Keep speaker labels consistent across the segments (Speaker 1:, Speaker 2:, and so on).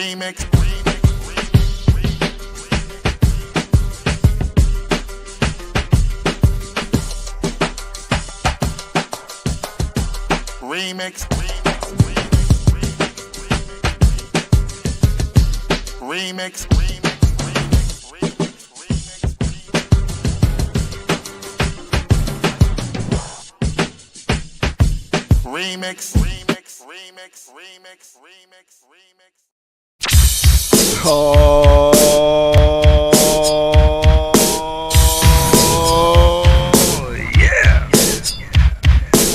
Speaker 1: Remix. Remix. Remix. Remix.
Speaker 2: Oh, yeah.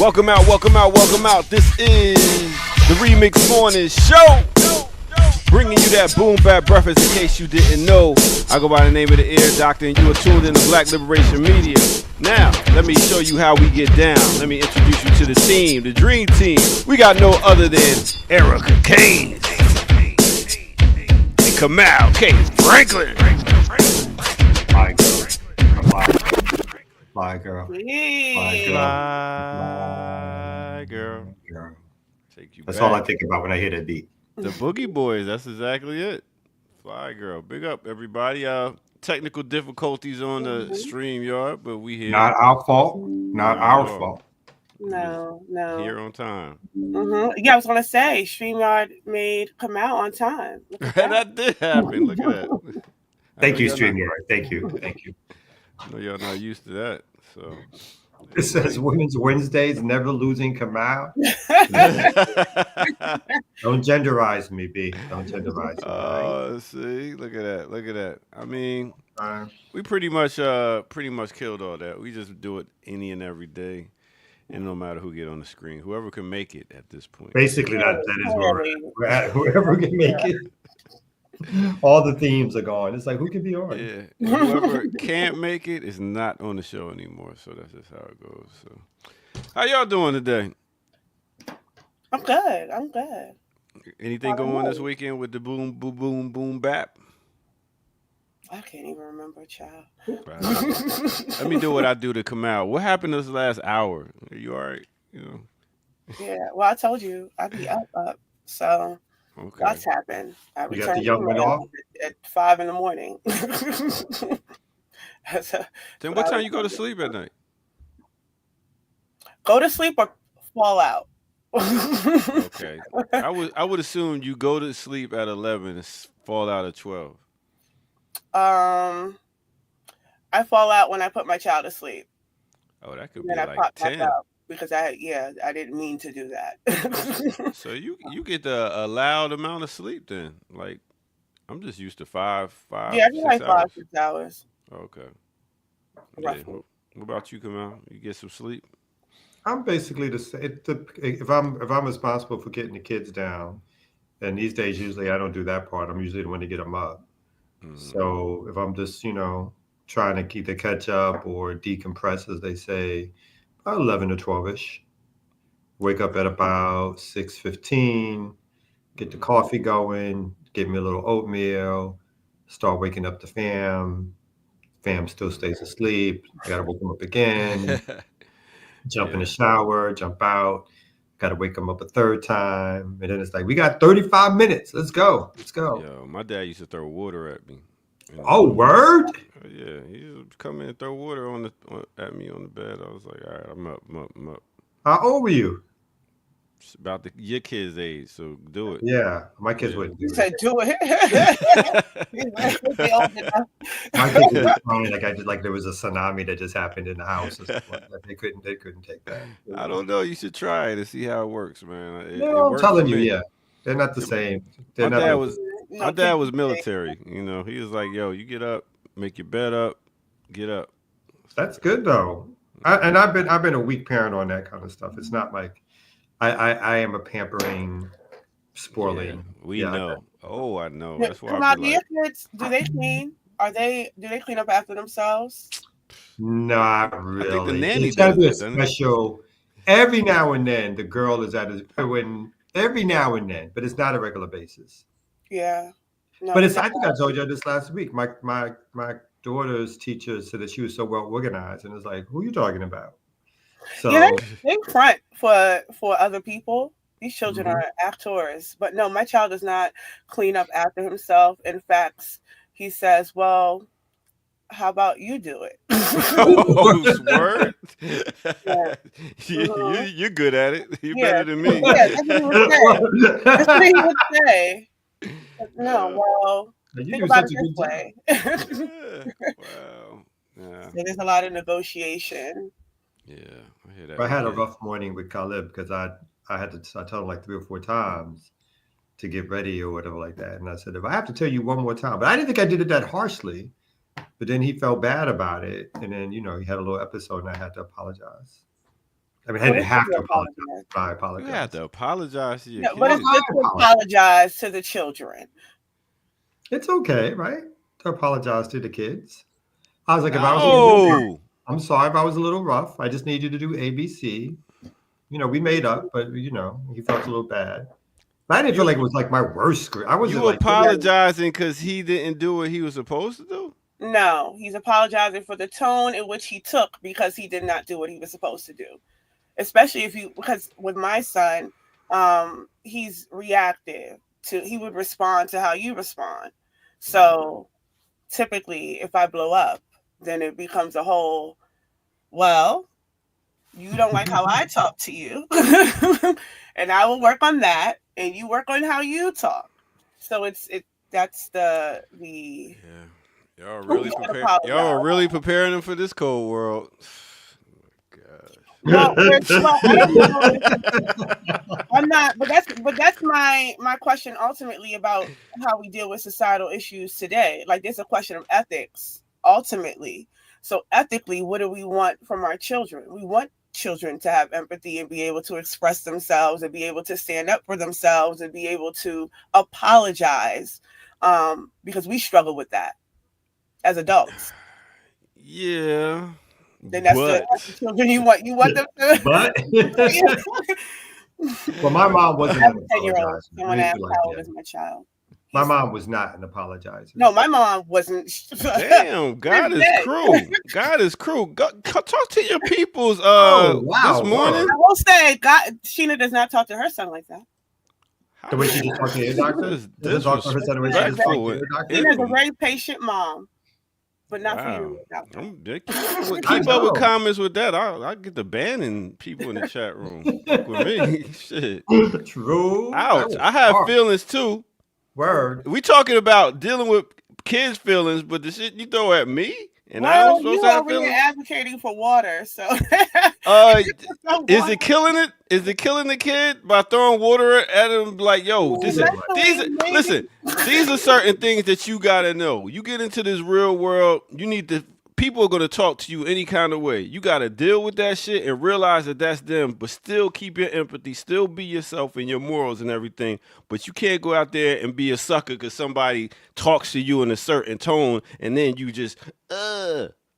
Speaker 2: Welcome out. This is the Remix Morning Show. Bringing you that boom bap breakfast in case you didn't know. I go by the name of the Ear Doctor and you are tuned in to Black Liberation Media. Now, let me show you how we get down. Let me introduce you to the team, the dream team. We got no other than Erica Kane, Kamal K. Franklin.
Speaker 3: Fly girl.
Speaker 2: Take you
Speaker 3: That's
Speaker 2: back.
Speaker 3: all I think about when I hear that beat.
Speaker 2: The Boogie Boys, that's exactly it. Fly girl. Big up everybody. Technical difficulties on the stream yard, but we here.
Speaker 3: Not our fault. Not our
Speaker 2: No.
Speaker 3: fault.
Speaker 4: No.
Speaker 2: Here on time.
Speaker 4: Yeah, I was gonna say StreamYard come out on time.
Speaker 2: That did happen. Look at that.
Speaker 3: Thank you, StreamYard. Thank you.
Speaker 2: I know y'all not used to that. So
Speaker 3: It says Women's Wednesdays, never losing Kamal. Don't genderize me, B. Don't genderize me.
Speaker 2: Oh, see, look at that. I mean,
Speaker 3: Uh,
Speaker 2: we pretty much killed all that. We just do it any and every day, and no matter who get on the screen, whoever can make it at this point.
Speaker 3: Basically, that is where we're at. Whoever can make it. All the themes are gone. It's like, who can be on?
Speaker 2: Yeah, and whoever can't make it is not on the show anymore. So that's just how it goes. So, how y'all doing today?
Speaker 4: I'm good.
Speaker 2: Anything going on this weekend with the boom bap?
Speaker 4: I can't even remember, child.
Speaker 2: Right. Let me do what I do to Kamal. What happened this last hour? Are you all right? You know.
Speaker 4: Yeah. Well, I told you I'd be up. So
Speaker 2: Okay.
Speaker 4: that's happened. I
Speaker 3: You got the young one off?
Speaker 4: at 5 a.m.
Speaker 2: Then what time you go to sleep at night?
Speaker 4: Go to sleep or fall out.
Speaker 2: Okay. I would assume you go to sleep at 11 and fall out at 12.
Speaker 4: I fall out when I put my child to sleep.
Speaker 2: Oh, that could
Speaker 4: And
Speaker 2: be
Speaker 4: then I
Speaker 2: like
Speaker 4: pop back
Speaker 2: 10.
Speaker 4: out because I didn't mean to do that.
Speaker 2: So you get a loud amount of sleep then. Like I'm just used to five,
Speaker 4: Yeah, I do
Speaker 2: 6
Speaker 4: like
Speaker 2: hours.
Speaker 4: 6 hours.
Speaker 2: Okay. Yeah.
Speaker 4: Roughly.
Speaker 2: What about you, Kamal? You get some sleep?
Speaker 3: I'm basically the same. If I'm responsible for getting the kids down, and these days usually I don't do that part. I'm usually the one to get them up. So if I'm just trying to either catch up or decompress, as they say, about 11 to 12ish. Wake up at about 6:15. Get the coffee going. Get me a little oatmeal. Start waking up the fam. Fam still stays asleep. I gotta wake them up again. Jump in the shower, jump out, got to wake them up a third time. And then it's like, we got 35 minutes. Let's go.
Speaker 2: Yo, my dad used to throw water at me.
Speaker 3: Oh, word?
Speaker 2: Yeah, he would come in and throw water at me on the bed. I was like, all right, I'm up.
Speaker 3: How old were you?
Speaker 2: It's about your kid's age, so do it.
Speaker 3: Yeah, my kids wouldn't do
Speaker 4: You
Speaker 3: it.
Speaker 4: said do it. They old enough.
Speaker 3: My kids would be crying like there was a tsunami that just happened in the house. Or something like that. They couldn't take that.
Speaker 2: I don't know. You should try it and see how it works, man. It
Speaker 3: I'm
Speaker 2: worked
Speaker 3: telling
Speaker 2: for
Speaker 3: you,
Speaker 2: me.
Speaker 3: yeah. They're not the same.
Speaker 2: My
Speaker 3: They're
Speaker 2: dad
Speaker 3: not
Speaker 2: was my dad was military. He was like, "Yo, you get up, make your bed up, get up."
Speaker 3: That's good though. I've been a weak parent on that kind of stuff. It's not like I am a pampering, spoiling.
Speaker 2: Yeah, we
Speaker 3: Yeah,
Speaker 2: know. Oh, I know.
Speaker 4: Yeah,
Speaker 2: That's why
Speaker 4: come
Speaker 2: I
Speaker 4: on,
Speaker 2: be
Speaker 4: do
Speaker 2: like,
Speaker 4: your kids, do they clean? Do they clean up after themselves?
Speaker 3: Not really.
Speaker 2: think the nanny
Speaker 3: It's gotta
Speaker 2: does
Speaker 3: be a
Speaker 2: that, doesn't it?
Speaker 3: special. Every now and then, the girl is every now and then, but it's not a regular basis.
Speaker 4: Yeah. No,
Speaker 3: But I think I told you this last week. My daughter's teacher said that she was so well organized, and it's like, who are you talking about? So
Speaker 4: yeah, they front for other people, These children
Speaker 3: Mhm.
Speaker 4: are actors. But no, my child does not clean up after himself. In fact, he says, "Well, how about you do it?"
Speaker 2: Oh, word.
Speaker 4: Yeah.
Speaker 2: you
Speaker 4: hmm
Speaker 2: you're good at it. You're
Speaker 4: Yeah.
Speaker 2: better than me.
Speaker 4: Yeah, that's what he would say. That's what he would say. But no,
Speaker 2: Uh,
Speaker 4: well,
Speaker 3: You
Speaker 4: think
Speaker 3: do
Speaker 4: about
Speaker 3: such
Speaker 4: it
Speaker 3: a
Speaker 4: this
Speaker 3: good job.
Speaker 4: way.
Speaker 2: yeah. Wow. Yeah.
Speaker 4: So there's a lot of negotiation.
Speaker 2: Yeah. I hear that
Speaker 3: I
Speaker 2: with
Speaker 3: had a
Speaker 2: kids.
Speaker 3: rough morning with Khalib because I had to I told him like 3 or 4 times to get ready or whatever like that, and I said if I have to tell you one more time, but I didn't think I did it that harshly. But then he felt bad about it, and then he had a little episode, and I had to apologize. I mean, I
Speaker 4: What
Speaker 3: didn't
Speaker 4: is it
Speaker 3: have
Speaker 4: to
Speaker 3: to apologize,
Speaker 4: apologize?
Speaker 3: but I
Speaker 2: You have
Speaker 3: apologized.
Speaker 2: to apologize to your
Speaker 4: No, but
Speaker 3: Well,
Speaker 4: it's
Speaker 2: kids.
Speaker 4: good
Speaker 3: I
Speaker 4: to
Speaker 3: apologize.
Speaker 4: apologize to the children.
Speaker 3: It's okay, right? To apologize to the kids. I was like, if I was a
Speaker 4: Yes,
Speaker 3: little rough,
Speaker 2: No.
Speaker 3: I'm sorry if I was a little rough. I just need you to do ABC. We made up, but he felt a little bad. But I didn't feel
Speaker 2: You
Speaker 3: like it was like my worst script. I wasn't
Speaker 2: you
Speaker 3: like, maybe I,
Speaker 2: apologizing because he didn't do what he was supposed to do?
Speaker 4: no, he's apologizing for the tone in which he took because he did not do what he was supposed to do. Especially because with my son, he's reactive he would respond to how you respond. So typically, if I blow up, then it becomes a whole, well, you don't like how I talk to you, and I will work on that, and you work on how you talk. So that's the
Speaker 2: Yeah. Y'all
Speaker 4: you
Speaker 2: really
Speaker 4: gotta
Speaker 2: prepare. Y'all are
Speaker 4: apologize.
Speaker 2: really preparing them for this cold world. God.
Speaker 4: Well, I don't know. I'm not, but that's my question ultimately about how we deal with societal issues today. Like there's a question of ethics ultimately. So ethically, what do we want from our children? We want children to have empathy and be able to express themselves and be able to stand up for themselves and be able to apologize, because we struggle with that as adults.
Speaker 2: Yeah.
Speaker 4: Then that's the
Speaker 2: But
Speaker 4: children you want them to.
Speaker 3: but well, my mom wasn't
Speaker 4: As
Speaker 3: an
Speaker 4: a 10-year-old,
Speaker 3: apologizer. Let
Speaker 4: someone
Speaker 3: me
Speaker 4: asked
Speaker 3: feel like
Speaker 4: how old
Speaker 3: that.
Speaker 4: is my child.
Speaker 3: My mom was not an apologizer.
Speaker 4: No, my mom wasn't.
Speaker 2: damn, God is
Speaker 4: Dead.
Speaker 2: cruel. God is cruel. Talk to your peoples
Speaker 3: Oh
Speaker 2: this
Speaker 3: wow,
Speaker 2: morning.
Speaker 3: word.
Speaker 4: I will say, God, Sheena does not talk to her son like that.
Speaker 3: The way she just talked to your doctor
Speaker 2: This is
Speaker 3: doesn't talk to her son the way she just talked to
Speaker 2: disrespectful.
Speaker 3: your doctor.
Speaker 4: Sheena's a very patient mom, but not for
Speaker 2: Wow.
Speaker 4: you, doctor.
Speaker 3: I
Speaker 2: Keep up with
Speaker 3: know.
Speaker 2: comments with that. I'll get the banning people in the chat room. Fuck with me. Shit.
Speaker 3: True. That
Speaker 2: Ouch.
Speaker 3: was
Speaker 2: I have
Speaker 3: hard.
Speaker 2: feelings too.
Speaker 3: Word.
Speaker 2: We talking about dealing with kids' feelings, but the shit you throw at me and I
Speaker 4: Well,
Speaker 2: don't supposed
Speaker 4: you
Speaker 2: to have
Speaker 4: over here
Speaker 2: feelings.
Speaker 4: advocating for water, so
Speaker 2: Is it killing it? Is it killing the kid by throwing water at him? Like, yo,
Speaker 3: Too
Speaker 2: these
Speaker 3: much.
Speaker 4: Mentally,
Speaker 2: listen. These are certain things that you gotta know. You get into this real world, you need to. People are gonna talk to you any kind of way. You gotta deal with that shit and realize that that's them, but still keep your empathy, still be yourself and your morals and everything. But you can't go out there and be a sucker because somebody talks to you in a certain tone and then you just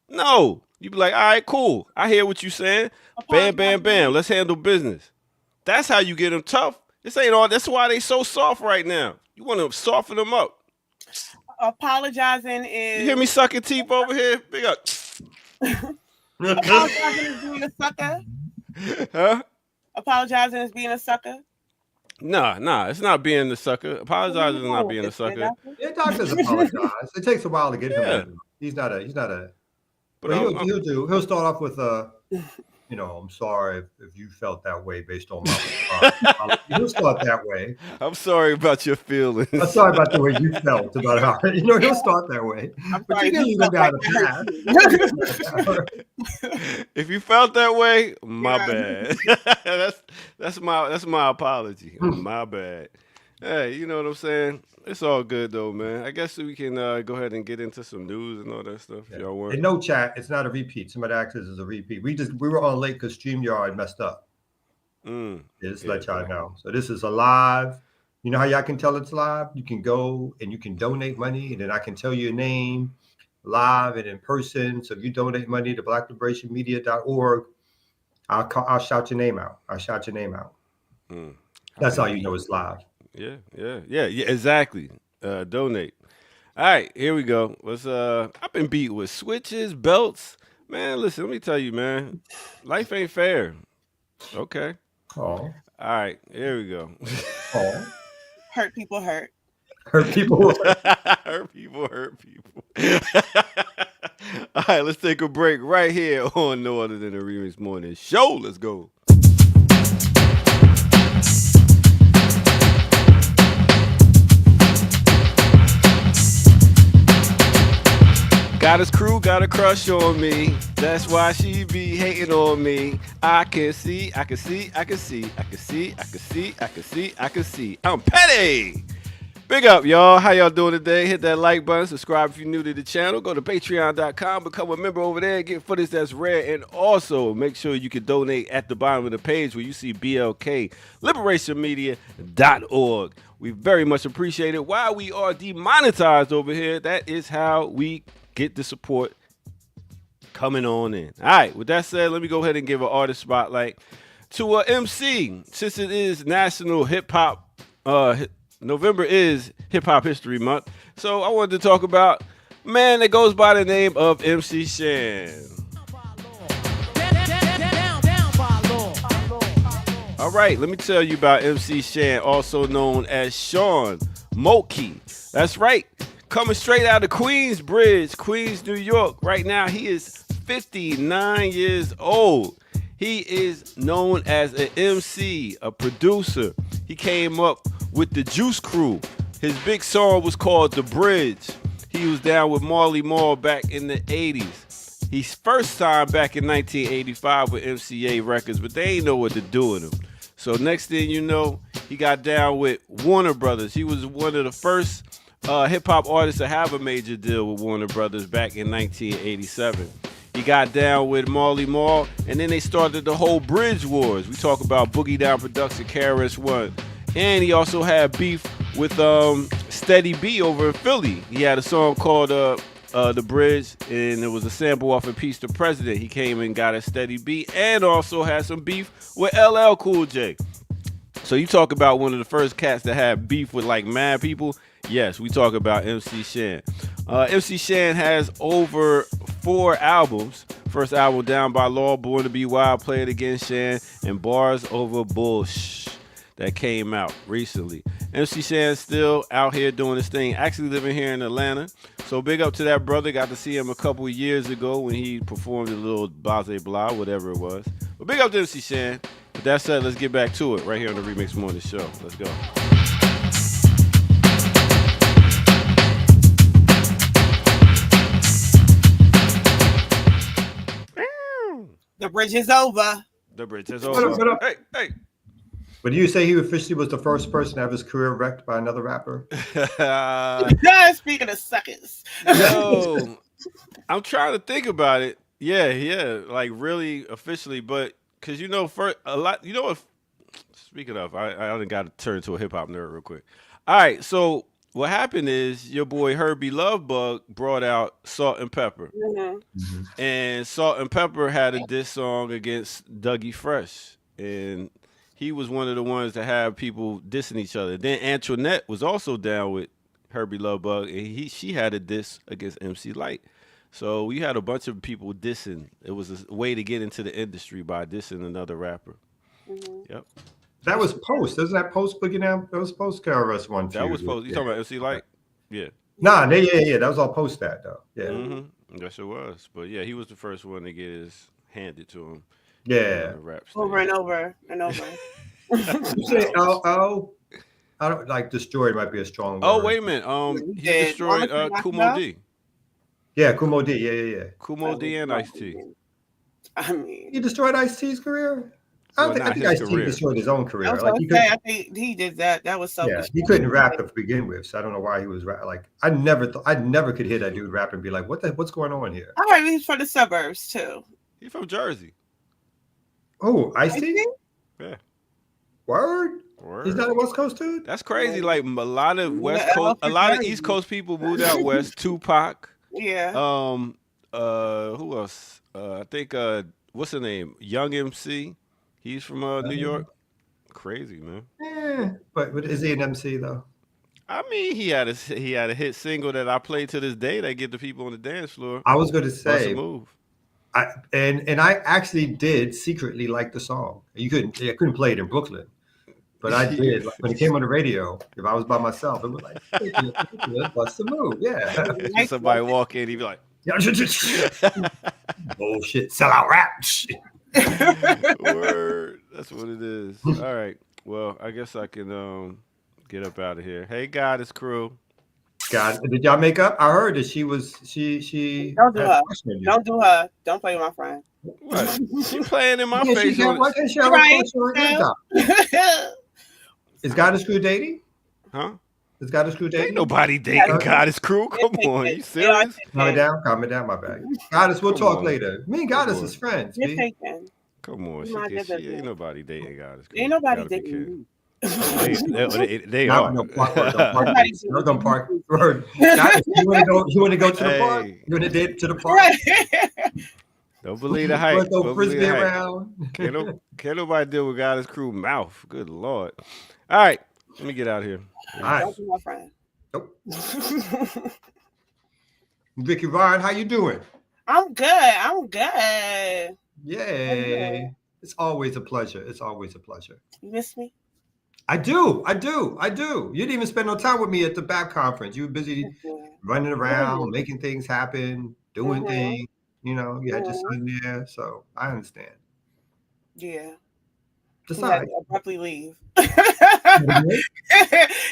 Speaker 2: no. You be like, all right, cool. I hear what you saying. Bam, bam, bam. Let's handle business. That's how you get them tough. This ain't all. That's why they so soft right now. You want to soften them up.
Speaker 4: apologizing is.
Speaker 2: You hear me sucking teeth over here? Big up.
Speaker 4: Apologizing is being a sucker.
Speaker 2: Huh?
Speaker 4: Apologizing is being a sucker.
Speaker 2: Nah. It's not being the sucker. Apologizing is not being a sucker.
Speaker 3: Yeah, doctors apologize. It takes a while to get him.
Speaker 2: Yeah.
Speaker 3: Better. He's not a.
Speaker 2: But
Speaker 3: But he'll start off with I'm sorry if you felt that way based on my he'll start that way.
Speaker 2: I'm sorry about your feelings.
Speaker 3: I'm sorry about the way you felt about how he'll start that way.
Speaker 4: I'm
Speaker 3: But
Speaker 4: sorry,
Speaker 3: you can
Speaker 4: you
Speaker 3: even
Speaker 4: felt
Speaker 3: down
Speaker 4: like
Speaker 3: the path.
Speaker 2: If you felt that way, my
Speaker 4: Yeah.
Speaker 2: bad. that's my apology. My bad. Hey, you know what I'm saying? It's all good though, man. I guess we can go ahead and get into some news and all that stuff. If y'all want.
Speaker 3: And no chat, it's not a repeat. Some of the actors is a repeat. We were on late because StreamYard messed up. Just let y'all know. So this is a live. You know how y'all can tell it's live? You can go and you can donate money, and then I can tell your name live and in person. So if you donate money to blackliberationmedia.org, I'll shout your name out. That's how you know it's live.
Speaker 2: Yeah, exactly. Donate. All right, here we go. I've been beat with switches, belts. Man, listen, let me tell you, man. Life ain't fair. Okay.
Speaker 3: Oh.
Speaker 2: All right, here we go.
Speaker 3: Oh,
Speaker 4: Hurt people hurt.
Speaker 3: hurt people.
Speaker 2: Hurt people, hurt people. All right, let's take a break right here on No Other Than the Remix Morning Show. Let's go. Got his crew, got a crush on me. That's why she be hating on me. I can see. I'm petty. Big up, y'all. How y'all doing today? Hit that like button. Subscribe if you're new to the channel. Go to patreon.com. Become a member over there. Get footage that's rare. And also, make sure you can donate at the bottom of the page where you see BLK, liberationmedia.org. We very much appreciate it. While we are demonetized over here, that is how we get the support coming on in. All right, with that said, let me go ahead and give an artist spotlight to MC. Since it is National Hip Hop, November is Hip Hop History Month. So I wanted to talk about a man that goes by the name of MC Shan. All right, let me tell you about MC Shan, also known as Sean Mulkey. That's right. Coming straight out of Queensbridge, Queens, New York. Right now, he is 59 years old. He is known as an MC, a producer. He came up with the Juice Crew. His big song was called The Bridge. He was down with Marley Marl back in the 80s. He first signed back in 1985 with MCA Records, but they ain't know what to do with him. So next thing you know, he got down with Warner Brothers. He was one of the first hip-hop artists to have a major deal with Warner Brothers back in 1987. He got down with Marley Marl, and then they started the whole Bridge Wars. We talk about Boogie Down Production, KRS-One. And he also had beef with Steady B over in Philly. He had a song called The Bridge, and it was a sample off of Peace the President. He came and got a Steady B, and also had some beef with LL Cool J. So you talk about one of the first cats that had beef with like mad people. Yes, we talk about MC Shan. MC Shan has over 4 albums. First album, Down by Law, Born to Be Wild, Play It Again, Shan, and Bars Over Bullsh, that came out recently. MC Shan's still out here doing his thing, actually living here in Atlanta. So big up to that brother. Got to see him a couple of years ago when he performed a little Blase Blah, whatever it was. But big up to MC Shan. With that said, let's get back to it right here on the Remix Morning Show. Let's go.
Speaker 4: The bridge is over.
Speaker 2: The bridge is over. Hey.
Speaker 3: But you say he officially was the first person to have his career wrecked by another rapper?
Speaker 4: Speaking of suckers.
Speaker 2: Yo, I'm trying to think about it. Yeah, like really officially, but because for a lot, what? Speaking of, I only got to turn to a hip hop nerd real quick. All right, so what happened is your boy Herbie Lovebug brought out Salt and Pepper, and Salt and Pepper had a diss song against Dougie Fresh, and he was one of the ones that had people dissing each other. Then Antoinette was also down with Herbie Lovebug, and she had a diss against MC Lyte. So we had a bunch of people dissing. It was a way to get into the industry by dissing another rapper. Yep.
Speaker 3: That was post. Isn't that post Boogie Down? That was post KRS One.
Speaker 2: That was post. You talking about MC Lyte? Yeah.
Speaker 3: Nah, yeah. That was all post that though. Yeah.
Speaker 2: Yes, it was. But yeah, he was the first one to get his handed to him.
Speaker 3: Yeah.
Speaker 4: Over and over and over.
Speaker 3: You say I don't like destroyed might be a strong word.
Speaker 2: Oh, wait a minute. He destroyed Kumo D.
Speaker 3: Yeah, Kumo D. Yeah.
Speaker 2: Kumo D and Ice-T.
Speaker 4: I mean,
Speaker 3: he destroyed Ice-T's career. I think Ice-T destroyed his own career.
Speaker 4: I think he did that. That was so.
Speaker 3: Yeah, he couldn't rap to begin with, so I don't know why he was like. I never could hear that dude rap and be like, what's going on here?
Speaker 4: I heard he's from the suburbs too.
Speaker 2: He's from Jersey.
Speaker 3: Oh, Ice-T?
Speaker 2: Yeah.
Speaker 3: Word. He's not a West Coast dude?
Speaker 2: That's crazy. Like a lot of West Coast, a lot of East Coast people moved out west. Tupac.
Speaker 4: Yeah.
Speaker 2: Who else? I think what's the name? Young MC. He's from New York. Crazy, man.
Speaker 3: Yeah. But is he an MC though?
Speaker 2: I mean, he had a hit single that I play to this day that get the people on the dance floor.
Speaker 3: I was going to say
Speaker 2: move.
Speaker 3: I actually did secretly like the song. I couldn't play it in Brooklyn, But I did. Like, when it came on the radio, if I was by myself, it was like, what's the move? Yeah.
Speaker 2: See somebody walk in, he'd be like,
Speaker 3: bullshit, sell out rap.
Speaker 2: word. That's what it is. All right. Well, I guess I can get up out of here. Hey, Goddess crew.
Speaker 3: God, did y'all make up? I heard that she
Speaker 4: Don't do
Speaker 3: had
Speaker 4: her.
Speaker 3: questioned you.
Speaker 4: Don't do her. Don't play with my friend.
Speaker 2: What? She playing in my
Speaker 3: Yeah,
Speaker 2: face.
Speaker 3: why can't she have a
Speaker 4: Right.
Speaker 3: question on your job? Is Goddess Crew dating?
Speaker 2: Huh?
Speaker 3: Is Goddess Crew
Speaker 2: Ain't
Speaker 3: dating?
Speaker 2: nobody dating Goddess crew. Come on, you serious?
Speaker 3: Calm it down, my bag. Goddess, we'll
Speaker 2: Come
Speaker 3: talk
Speaker 2: on.
Speaker 3: later. Me and Goddess
Speaker 2: Come
Speaker 3: is friends.
Speaker 4: You're
Speaker 3: B.
Speaker 4: taken.
Speaker 2: Come on,
Speaker 4: You mind your
Speaker 2: she ain't
Speaker 4: business.
Speaker 2: nobody dating Goddess crew.
Speaker 4: Ain't nobody
Speaker 2: Gotta be
Speaker 4: dating
Speaker 2: kidding.
Speaker 4: you.
Speaker 2: They
Speaker 3: Not
Speaker 2: are.
Speaker 3: no park. No
Speaker 4: Nobody
Speaker 3: park. No park. Goddess, you want to go to the park?
Speaker 2: Hey.
Speaker 3: You want to date to the park?
Speaker 4: Right.
Speaker 2: Don't believe the
Speaker 3: You
Speaker 2: hype.
Speaker 3: want to
Speaker 2: Don't
Speaker 3: throw
Speaker 2: believe
Speaker 3: frisbee
Speaker 2: the hype.
Speaker 3: around?
Speaker 2: Can't nobody deal with Goddess crew mouth. Good Lord. All right, let me get out of here.
Speaker 3: All right.
Speaker 4: Don't be my friend.
Speaker 3: Nope. Vicky Ryan, how you doing?
Speaker 4: I'm good.
Speaker 3: Yay. It's always a pleasure.
Speaker 4: You miss me?
Speaker 3: I do. You didn't even spend no time with me at the BAP conference. You were busy running around, making things happen, doing things. You know, you had your son there, so I understand.
Speaker 4: Yeah.
Speaker 3: Just
Speaker 4: He
Speaker 3: all
Speaker 4: had
Speaker 3: right.
Speaker 4: to abruptly leave.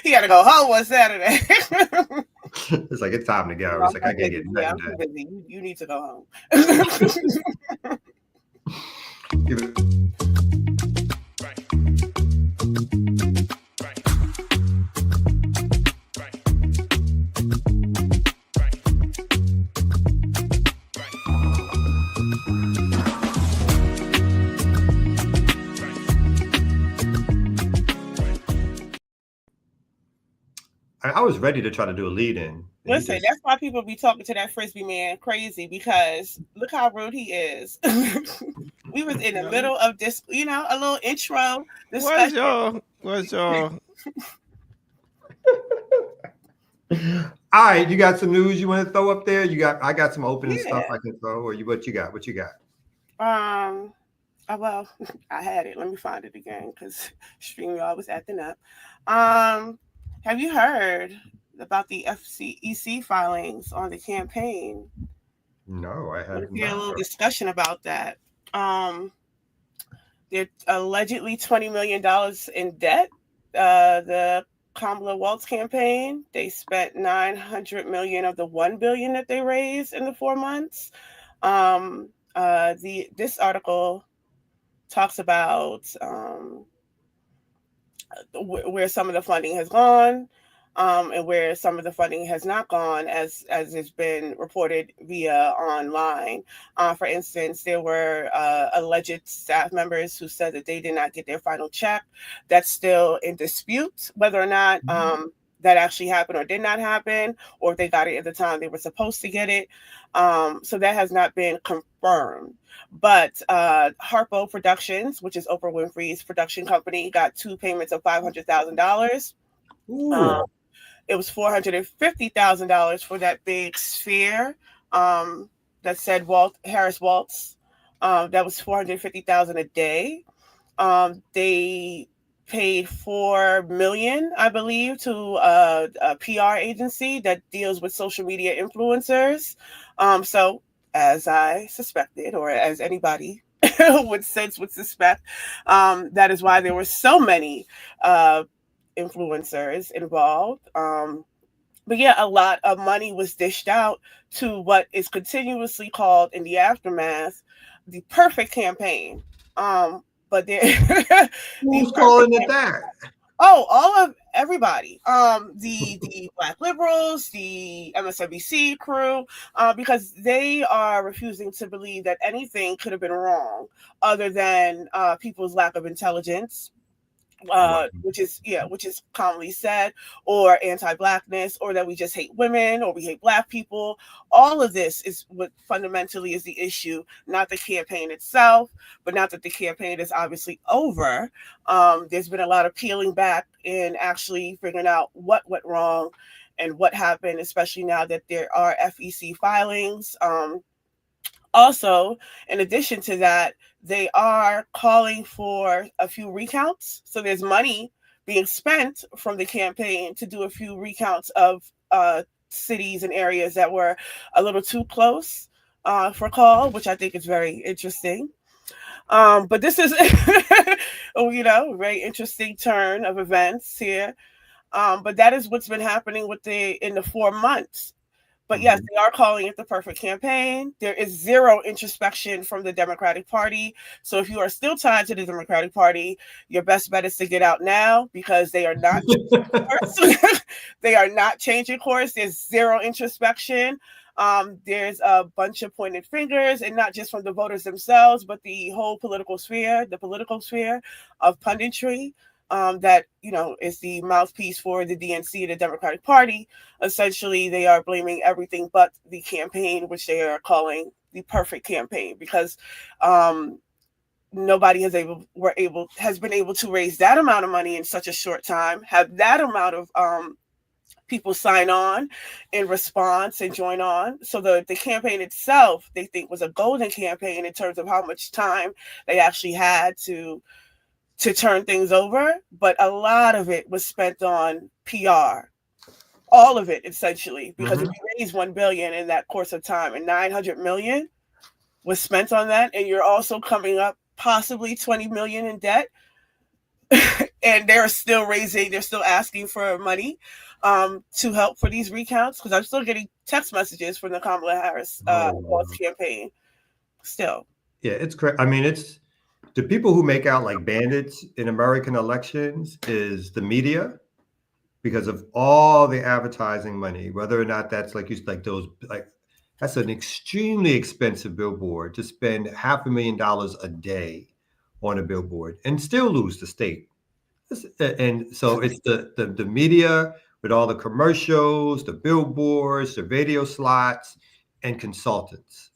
Speaker 4: He had to go home on Saturday.
Speaker 3: It's like it's time to go. It's like I can't get
Speaker 4: Yeah, I'm
Speaker 3: nothing
Speaker 4: too
Speaker 3: done.
Speaker 4: busy. You need to go home.
Speaker 3: Give it- I was ready to try to do a lead in.
Speaker 4: Listen, that's why people be talking to that frisbee man crazy, because look how rude he is. We was in the middle of this, a little intro discussion.
Speaker 2: What's y'all?
Speaker 3: All right, you got some news you want to throw up there? I got some opening stuff I can throw, or what you got?
Speaker 4: Well, I had it. Let me find it again because StreamYard was acting up. Have you heard about the FCEC filings on the campaign?
Speaker 3: No, I haven't.
Speaker 4: There's a little discussion about that. They're allegedly $20 million in debt. The Kamala Waltz campaign, they spent $900 million of the $1 billion that they raised in the 4 months. This article talks about where some of the funding has gone, and where some of the funding has not gone, as it's been reported via online. For instance, there were alleged staff members who said that they did not get their final check. That's still in dispute, whether or not that actually happened or did not happen, or if they got it at the time they were supposed to get it. So that has not been confirmed. But Harpo Productions, which is Oprah Winfrey's production company, got 2 payments of $500,000. It was $450,000 for that big sphere that said Harris Waltz. That was $450,000 a day. They paid $4 million, I believe, to a PR agency that deals with social media influencers. So, as I suspected, or as anybody would suspect, that is why there were so many influencers involved. But yeah, a lot of money was dished out to what is continuously called in the aftermath the perfect campaign. But
Speaker 3: who's calling it that?
Speaker 4: Oh, all of everybody. The Black liberals, the MSNBC crew, because they are refusing to believe that anything could have been wrong other than people's lack of intelligence. Which is commonly said, or anti-Blackness, or that we just hate women, or we hate Black people. All of this is what fundamentally is the issue, not the campaign itself. But now that the campaign is obviously over, there's been a lot of peeling back and actually figuring out what went wrong and what happened, especially now that there are FEC filings. Also, in addition to that, they are calling for a few recounts. So there's money being spent from the campaign to do a few recounts of cities and areas that were a little too close for call, which I think is very interesting. But this is, very interesting turn of events here. But that is what's been happening in the 4 months. But yes, they are calling it the perfect campaign. There is zero introspection from the Democratic Party. So if you are still tied to the Democratic Party, your best bet is to get out now, because they are not changing course. They are not changing course. There's zero introspection. There's a bunch of pointed fingers, and not just from the voters themselves, but the whole political sphere of punditry. That is the mouthpiece for the DNC, the Democratic Party. Essentially, they are blaming everything but the campaign, which they are calling the perfect campaign, because nobody has been able to raise that amount of money in such a short time, have that amount of people sign on in response and join on. So the campaign itself, they think, was a golden campaign in terms of how much time they actually had to turn things over, but a lot of it was spent on PR. All of it, essentially, because if you raise $1 billion in that course of time, and $900 million was spent on that, and you're also coming up possibly $20 million in debt, and they're still asking for money to help for these recounts, because I'm still getting text messages from the Kamala Harris campaign. Still,
Speaker 3: yeah, it's crazy. I mean, it's the people who make out like bandits in American elections is the media, because of all the advertising money, whether or not that's that's an extremely expensive billboard to spend $500,000 a day on a billboard and still lose the state. And so it's the media with all the commercials, the billboards, the radio slots, and consultants.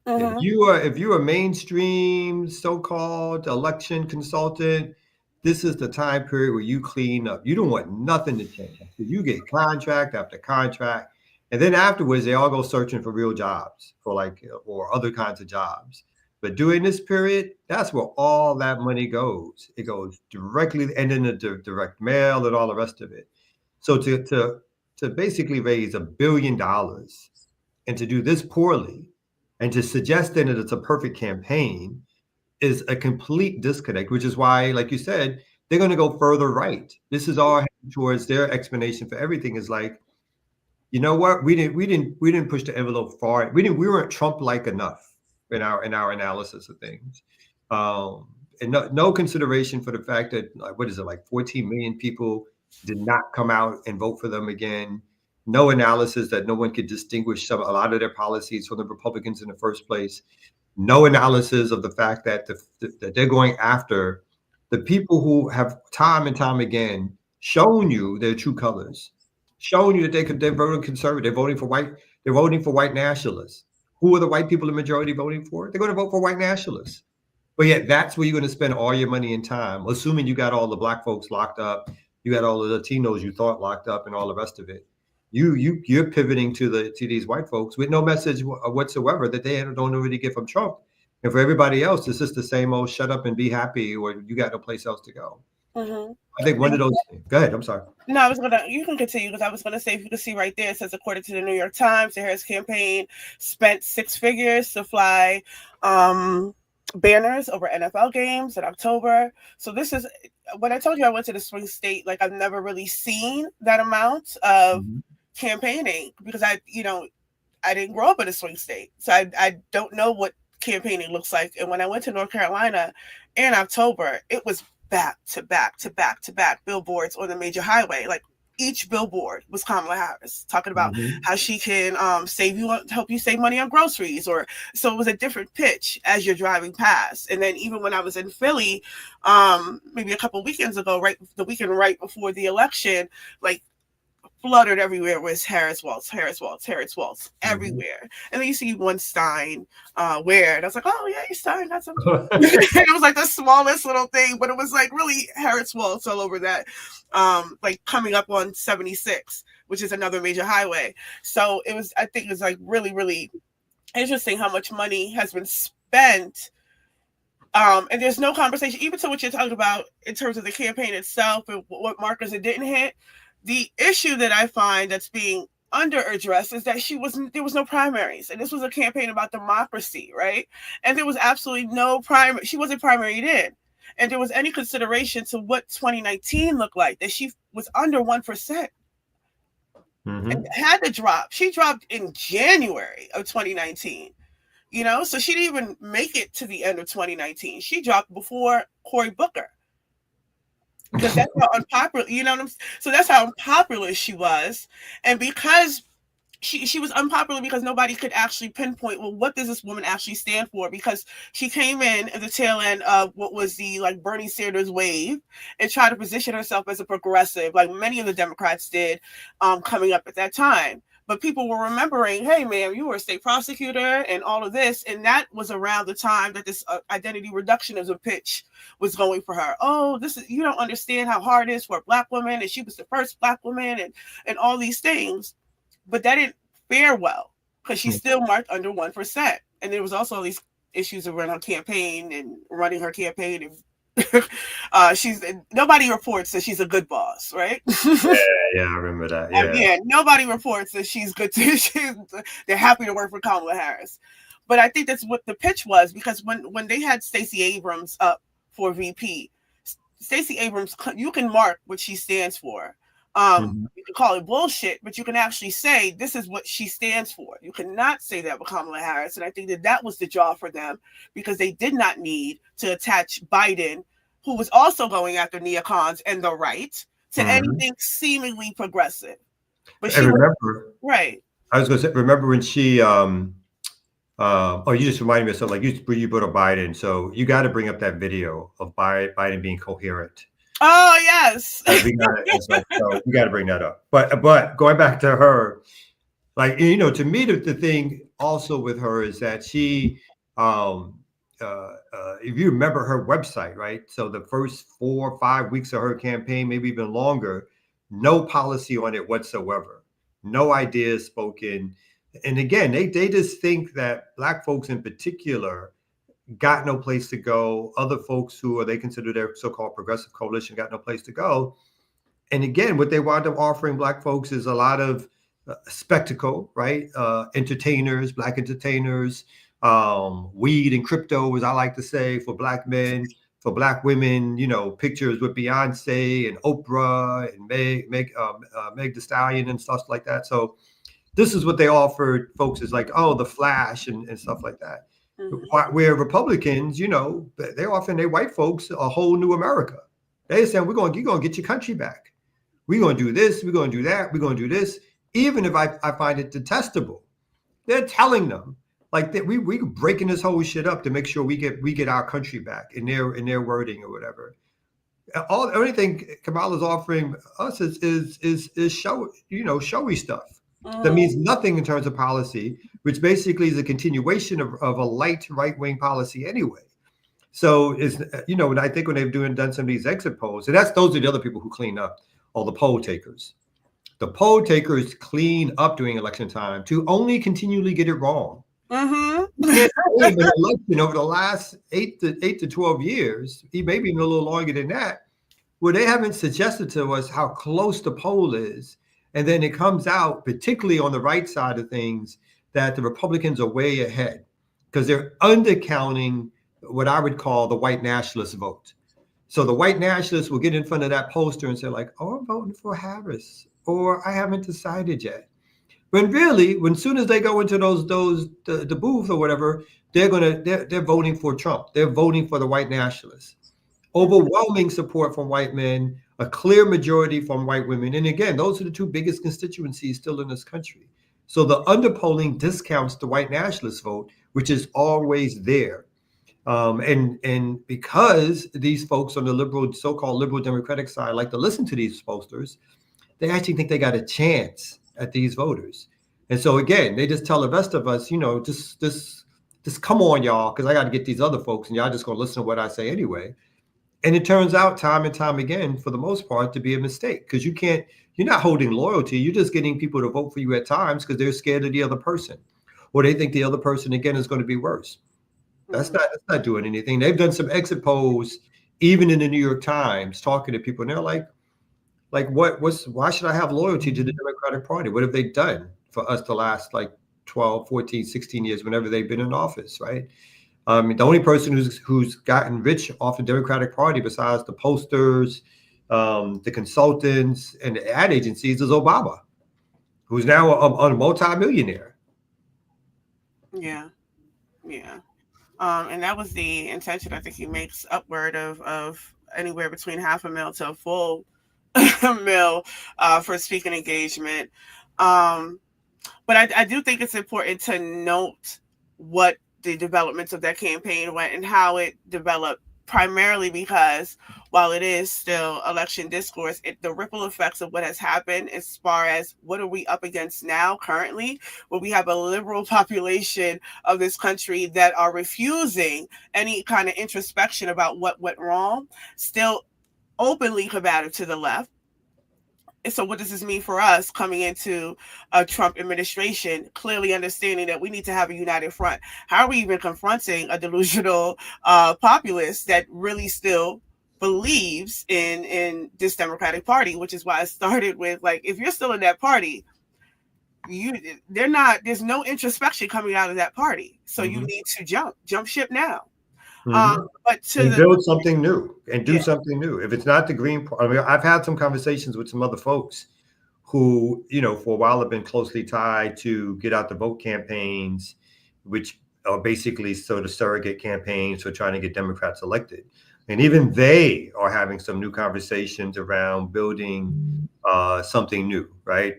Speaker 3: If you're a mainstream so-called election consultant, this is the time period where you clean up. You don't want nothing to change. You get contract after contract, and then afterwards they all go searching for real jobs or other kinds of jobs. But during this period, that's where all that money goes. It goes directly, and then the direct mail and all the rest of it. So to basically raise $1 billion and to do this poorly, and to suggest then that it's a perfect campaign is a complete disconnect, which is why, like you said, they're going to go further right. This is all towards their explanation for everything is like, you know what? We didn't push the envelope far. We weren't Trump-like enough in our analysis of things. And no consideration for the fact that 14 million people did not come out and vote for them again. No analysis that no one could distinguish a lot of their policies from the Republicans in the first place. No analysis of the fact that that they're going after the people who have time and time again shown you their true colors, shown you that they're voting conservative, they're voting for white nationalists. Who are the white people the majority voting for? They're going to vote for white nationalists. But yet that's where you're going to spend all your money and time, assuming you got all the black folks locked up, you got all the Latinos you thought locked up, and all the rest of it. You're pivoting to these white folks with no message whatsoever that they don't really get from Trump. And for everybody else, it's just the same old shut up and be happy, or you got no place else to go. I think one of those things. Go ahead. I'm sorry.
Speaker 4: No, you can continue, because I was going to say, if you can see right there, it says, according to the New York Times, the Harris campaign spent 6 figures to fly banners over NFL games in October. So this is, when I told you I went to the swing state, I've never really seen that amount of campaigning, because I didn't grow up in a swing state. So I don't know what campaigning looks like. And when I went to North Carolina in October, it was back to back to back to back billboards on the major highway. Each billboard was Kamala Harris talking about how she can help you save money on groceries, so it was a different pitch as you're driving past. And then even when I was in Philly, maybe a couple weekends ago, the weekend right before the election, fluttered everywhere was Harris Waltz everywhere. And then you see one Stein wear, and I was like, oh yeah, Stein got something. It was the smallest little thing, but it was really Harris Waltz all over that, coming up on 76, which is another major highway. So I think it was really, really interesting how much money has been spent And there's no conversation, even to what you're talking about in terms of the campaign itself and what markers it didn't hit. The issue that I find that's being under addressed is that there was no primaries, and this was a campaign about democracy, right? And there was absolutely no primary. She wasn't primaried in, and there was any consideration to what 2019 looked like, that she was under 1%. And had to drop. She dropped in January of 2019. So she didn't even make it to the end of 2019. She dropped before Cory Booker. Because that's how unpopular, so that's how unpopular she was. And because she was unpopular, because nobody could actually pinpoint, well, what does this woman actually stand for? Because she came in at the tail end of what was the Bernie Sanders wave and tried to position herself as a progressive, like many of the Democrats did, coming up at that time. But people were remembering, hey, man, you were a state prosecutor and all of this. And that was around the time that this identity reductionism pitch was going for her. Oh, you don't understand how hard it is for a Black woman. And she was the first Black woman and all these things. But that didn't fare well because she still marked under 1%. And there was also all these issues around her campaign and running her campaign. And nobody reports that she's a good boss, right?
Speaker 3: Yeah, I remember that.
Speaker 4: Yeah, nobody reports that she's good. They're happy to work for Kamala Harris, but I think that's what the pitch was, because when they had Stacey Abrams up for VP, Stacey Abrams, you can mark what she stands for. You can call it bullshit, but you can actually say this is what she stands for. You cannot say that with Kamala Harris, and I think that was the draw for them, because they did not need to attach Biden, who was also going after neocons and the right, to anything seemingly progressive. But she
Speaker 3: remember,
Speaker 4: right.
Speaker 3: I was going to say, remember when she, you just reminded me of something, you brought up Biden. So you got to bring up that video of Biden being coherent.
Speaker 4: Oh, yes.
Speaker 3: We got to bring that up. But going back to her, to me, the thing also with her is that she, if you remember her website, right? So the first 4 or 5 weeks of her campaign, maybe even longer, no policy on it whatsoever, no ideas spoken. And again, they just think that Black folks in particular got no place to go. Other folks who they consider their so-called progressive coalition got no place to go. And again, what they wound up offering Black folks is a lot of spectacle, right? Entertainers, Black entertainers, weed and crypto, as I like to say, for Black men, for Black women, pictures with Beyonce and Oprah and Meg Thee Stallion and stuff like that. So this is what they offered folks, is the Flash and stuff like that. Where Republicans, they're offering their white folks a whole new America. They're saying, you're going to get your country back. We're going to do this. We're going to do that. We're going to do this. Even if I find it detestable, they're telling them that we breaking this whole shit up to make sure we get our country back in their wording or whatever. Only thing Kamala's offering us is showy stuff. That means nothing in terms of policy, which basically is a continuation of a light right-wing policy anyway. So it's, and I think when they've done some of these exit polls, and those are the other people who clean up, all the poll takers. The poll takers clean up during election time to only continually get it wrong. Over the last 8 to 12 years, maybe even a little longer than that, where they haven't suggested to us how close the poll is. And then it comes out, particularly on the right side of things, that the Republicans are way ahead because they're undercounting what I would call the white nationalist vote. So the white nationalists will get in front of that poster and say I'm voting for Harris, or I haven't decided yet. When really, soon as they go into the booth or whatever, they're voting for Trump. They're voting for the white nationalists. Overwhelming support from white men, a clear majority from white women. And again, those are the two biggest constituencies still in this country. So the underpolling discounts the white nationalist vote, which is always there. And because these folks on the so-called liberal Democratic side like to listen to these posters, they actually think they got a chance at these voters. And so again, they just tell the rest of us, just come on, y'all, because I got to get these other folks and y'all just going to listen to what I say anyway. And it turns out time and time again, for the most part, to be a mistake, because you're not holding loyalty. You're just getting people to vote for you at times because they're scared of the other person, or they think the other person, again, is going to be worse. That's not doing anything. They've done some exit polls, even in the New York Times, talking to people, and they're like why should I have loyalty to the Democratic Party? What have they done for us the last like 12, 14, 16 years, whenever they've been in office, right? The only person who's gotten rich off the Democratic Party, besides the posters, the consultants, and the ad agencies, is Obama, who's now a multi-millionaire.
Speaker 4: Yeah. And that was the intention. I think he makes upward of anywhere between $500,000 to a full mil for speaking engagement. But I do think it's important to note what the developments of that campaign went and how it developed, primarily because while it is still election discourse, the ripple effects of what has happened as far as what are we up against now currently, where we have a liberal population of this country that are refusing any kind of introspection about what went wrong, still openly combative to the left. So what does this mean for us coming into a Trump administration, clearly understanding that we need to have a united front? How are we even confronting a delusional populace that really still believes in this Democratic Party, which is why I started with, like, if you're still in that party, there's no introspection coming out of that party. So you need to jump ship now. But build
Speaker 3: something new and do something new. If it's not the Green Party, I mean, I've had some conversations with some other folks who, for a while have been closely tied to get out the vote campaigns, which are basically sort of surrogate campaigns for trying to get Democrats elected. And even they are having some new conversations around building something new, right?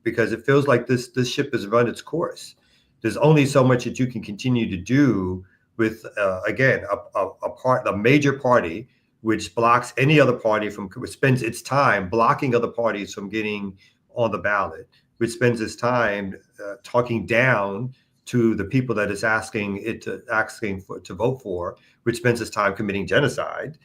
Speaker 3: Because it feels like this ship has run its course. There's only so much that you can continue to do with again a major party which blocks any other party which spends its time blocking other parties from getting on the ballot, which spends its time talking down to the people that it's asking to vote for, which spends its time committing genocide.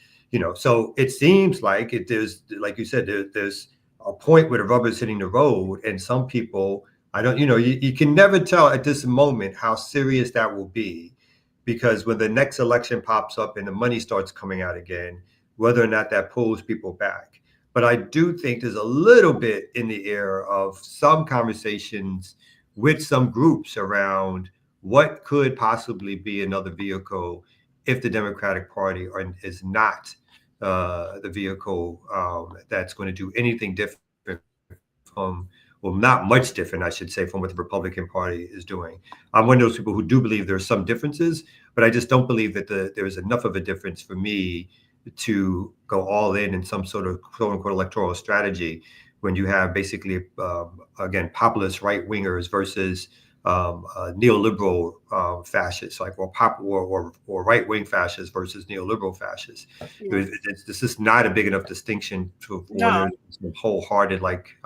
Speaker 3: So it seems like there's, like you said, there's a point where the rubber is hitting the road, and some people, you can never tell at this moment how serious that will be. Because when the next election pops up and the money starts coming out again, whether or not that pulls people back. But I do think there's a little bit in the air of some conversations with some groups around what could possibly be another vehicle if the Democratic Party is not the vehicle that's going to do anything different from, well, not much different, I should say, from what the Republican Party is doing. I'm one of those people who do believe there are some differences, but I just don't believe that there is enough of a difference for me to go all in some sort of quote unquote electoral strategy when you have basically, again, populist right wingers versus neoliberal fascists, like or right wing fascists versus neoliberal fascists. This is not a big enough distinction to wholehearted like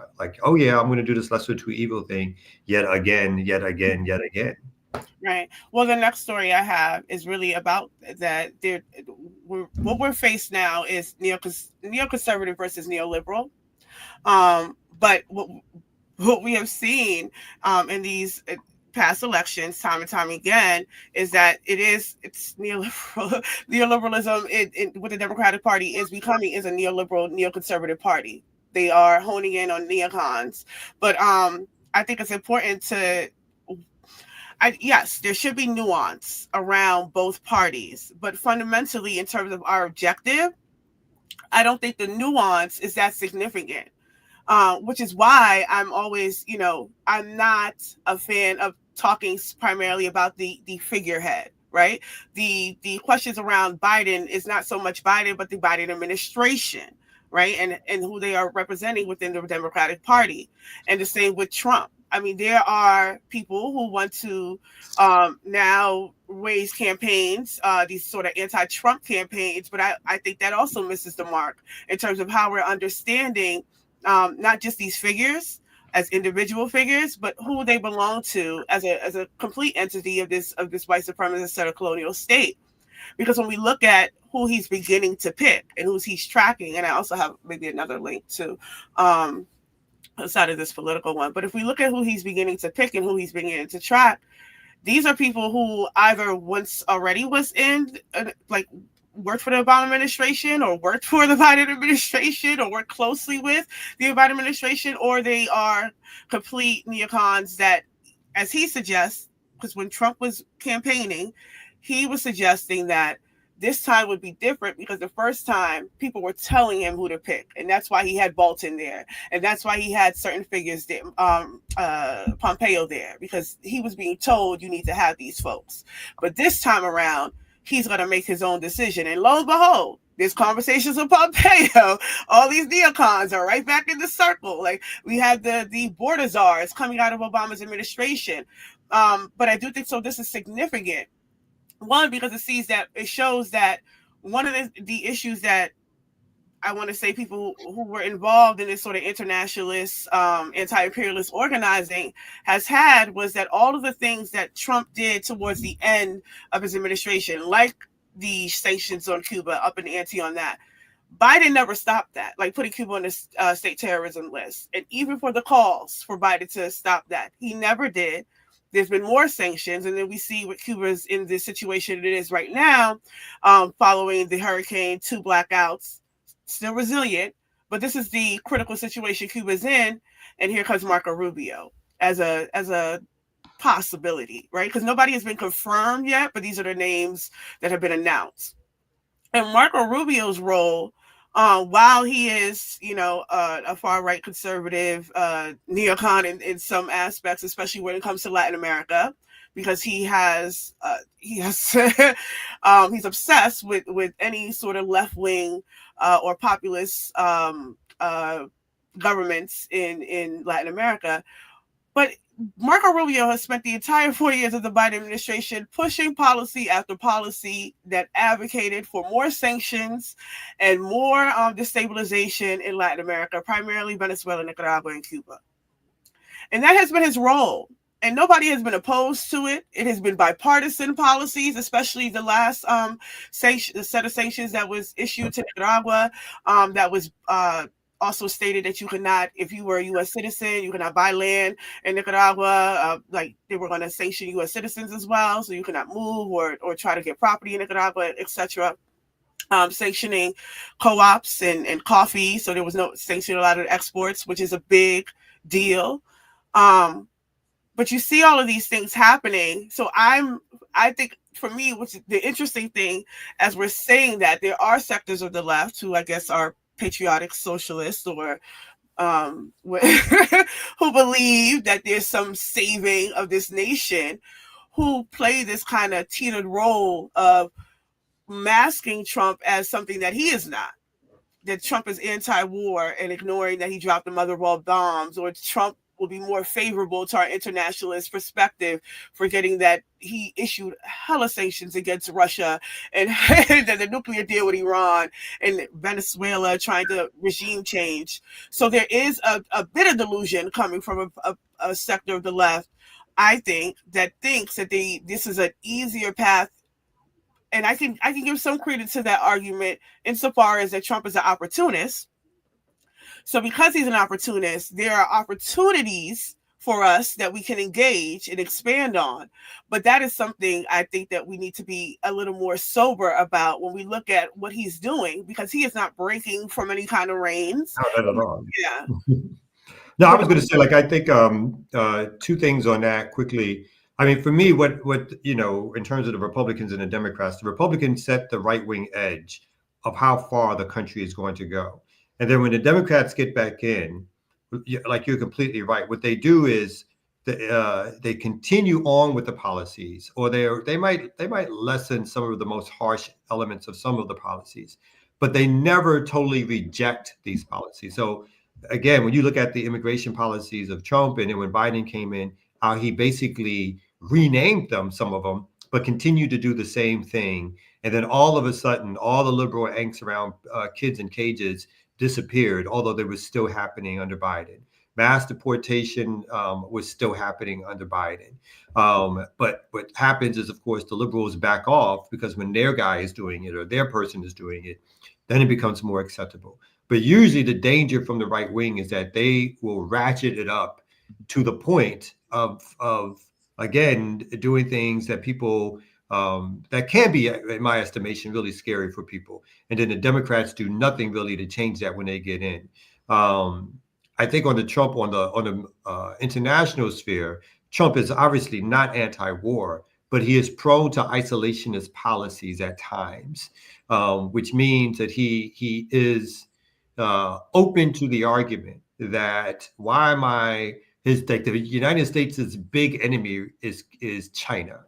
Speaker 3: oh yeah, I'm going to do this lesser two evil thing yet again.
Speaker 4: Right. Well, the next story I have is really about that. What we're faced now is neoconservative versus neoliberal. But what we have seen in these past elections, time and time again, is that it's neoliberal. Neoliberalism, what the Democratic Party is becoming, is a neoliberal, neoconservative party. They are honing in on neocons, but I think it's important to. Yes, there should be nuance around both parties, but fundamentally, in terms of our objective, I don't think the nuance is that significant. Which is why I'm always, I'm not a fan of talking primarily about the figurehead, right? The questions around Biden is not so much Biden, but the Biden administration, right? And who they are representing within the Democratic Party. And the same with Trump. I mean, there are people who want to now raise campaigns, these sort of anti-Trump campaigns, but I think that also misses the mark in terms of how we're understanding not just these figures as individual figures, but who they belong to as a complete entity of this white supremacist set of colonial state. Because when we look at who he's beginning to pick and who he's tracking, and I also have maybe another link to outside of this political one, but if we look at who he's beginning to pick and who he's beginning to track, These are people who either once already was in, like, worked for the Obama administration or worked for the Biden administration or worked closely with the Biden administration, or they are complete neocons that, as he suggests, because when Trump was campaigning, he was suggesting that this time would be different because the first time people were telling him who to pick, and that's why he had Bolton there, and that's why he had certain figures there, Pompeo there, because he was being told you need to have these folks. But this time around, he's going to make his own decision, and lo and behold, there's conversations with Pompeo. All these neocons are right back in the circle. Like, we had the border czars coming out of Obama's administration. But I do think so. This is significant. One, because it shows that one of the issues that I want to say people who were involved in this sort of internationalist, anti-imperialist organizing has had was that all of the things that Trump did towards the end of his administration, like the sanctions on Cuba, up in the ante on that, Biden never stopped that, like putting Cuba on the state terrorism list. And even for the calls for Biden to stop that, he never did. There's been more sanctions, and then we see what Cuba's in this situation it is right now, following the hurricane, 2 blackouts, still resilient, but this is the critical situation Cuba's in, and here comes Marco Rubio as a possibility, right? Because nobody has been confirmed yet, but these are the names that have been announced. And Marco Rubio's role, while he is, a far-right conservative neocon in some aspects, especially when it comes to Latin America, because he's obsessed with any sort of left-wing or populist governments in Latin America. But Marco Rubio has spent the entire 4 years of the Biden administration pushing policy after policy that advocated for more sanctions and more destabilization in Latin America, primarily Venezuela, Nicaragua, and Cuba. And that has been his role. And nobody has been opposed to it. It has been bipartisan policies, especially the last set of sanctions that was issued to Nicaragua, that was also stated that you could not, if you were a U.S. citizen, you could not buy land in Nicaragua. Like, they were going to sanction U.S. citizens as well, so you could not move or try to get property in Nicaragua, etc. Sanctioning co-ops and coffee, so there was no sanction a lot of exports, which is a big deal. But you see all of these things happening. So I think for me, which is the interesting thing, as we're saying that there are sectors of the left who I guess are patriotic socialists or who believe that there's some saving of this nation, who play this kind of teetered role of masking Trump as something that he is not. That Trump is anti-war and ignoring that he dropped the mother-of-all bombs, or Trump will be more favorable to our internationalist perspective, forgetting that he issued hella sanctions against Russia and the nuclear deal with Iran and Venezuela trying to regime change. So there is a bit of delusion coming from a sector of the left, I think, that thinks that this is an easier path. And I can give some credence to that argument insofar as that Trump is an opportunist. So because he's an opportunist, there are opportunities for us that we can engage and expand on. But that is something I think that we need to be a little more sober about when we look at what he's doing, because he is not breaking from any kind of reins.
Speaker 3: Not at all.
Speaker 4: Yeah.
Speaker 3: No, I was going to say, like, I think two things on that quickly. I mean, for me, what in terms of the Republicans and the Democrats, the Republicans set the right-wing edge of how far the country is going to go. And then when the Democrats get back in, like, you're completely right. What they do is they continue on with the policies, or they might lessen some of the most harsh elements of some of the policies, but they never totally reject these policies. So again, when you look at the immigration policies of Trump, and then when Biden came in, how he basically renamed them, some of them, but continued to do the same thing. And then all of a sudden, all the liberal angst around kids in cages disappeared, although they was still happening under Biden. Mass deportation was still happening under Biden. But what happens is, of course, the liberals back off, because when their guy is doing it or their person is doing it, then it becomes more acceptable. But usually the danger from the right wing is that they will ratchet it up to the point of again, doing things that people that can be, in my estimation, really scary for people. And then the Democrats do nothing really to change that when they get in. I think on the Trump on the international sphere, Trump is obviously not anti-war, but he is prone to isolationist policies at times, which means that he is open to the argument that why am I his like the United States' big enemy is China,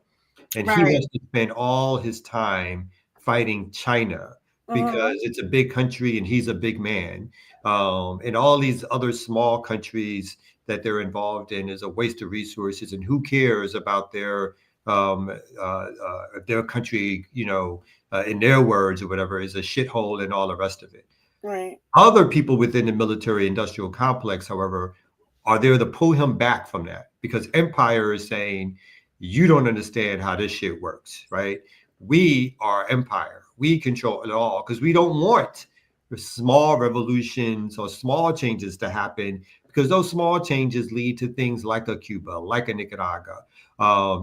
Speaker 3: and he
Speaker 4: Right.
Speaker 3: wants to spend all his time fighting China because it's a big country and he's a big man, and all these other small countries that they're involved in is a waste of resources, and who cares about their country, in their words or whatever, is a shithole and all the rest of it.
Speaker 4: Right.
Speaker 3: Other people within the military industrial complex, however, are there to pull him back from that because empire is saying, you don't understand how this shit works, right? We are empire. We control it all because we don't want small revolutions or small changes to happen because those small changes lead to things like a Cuba, like a Nicaragua.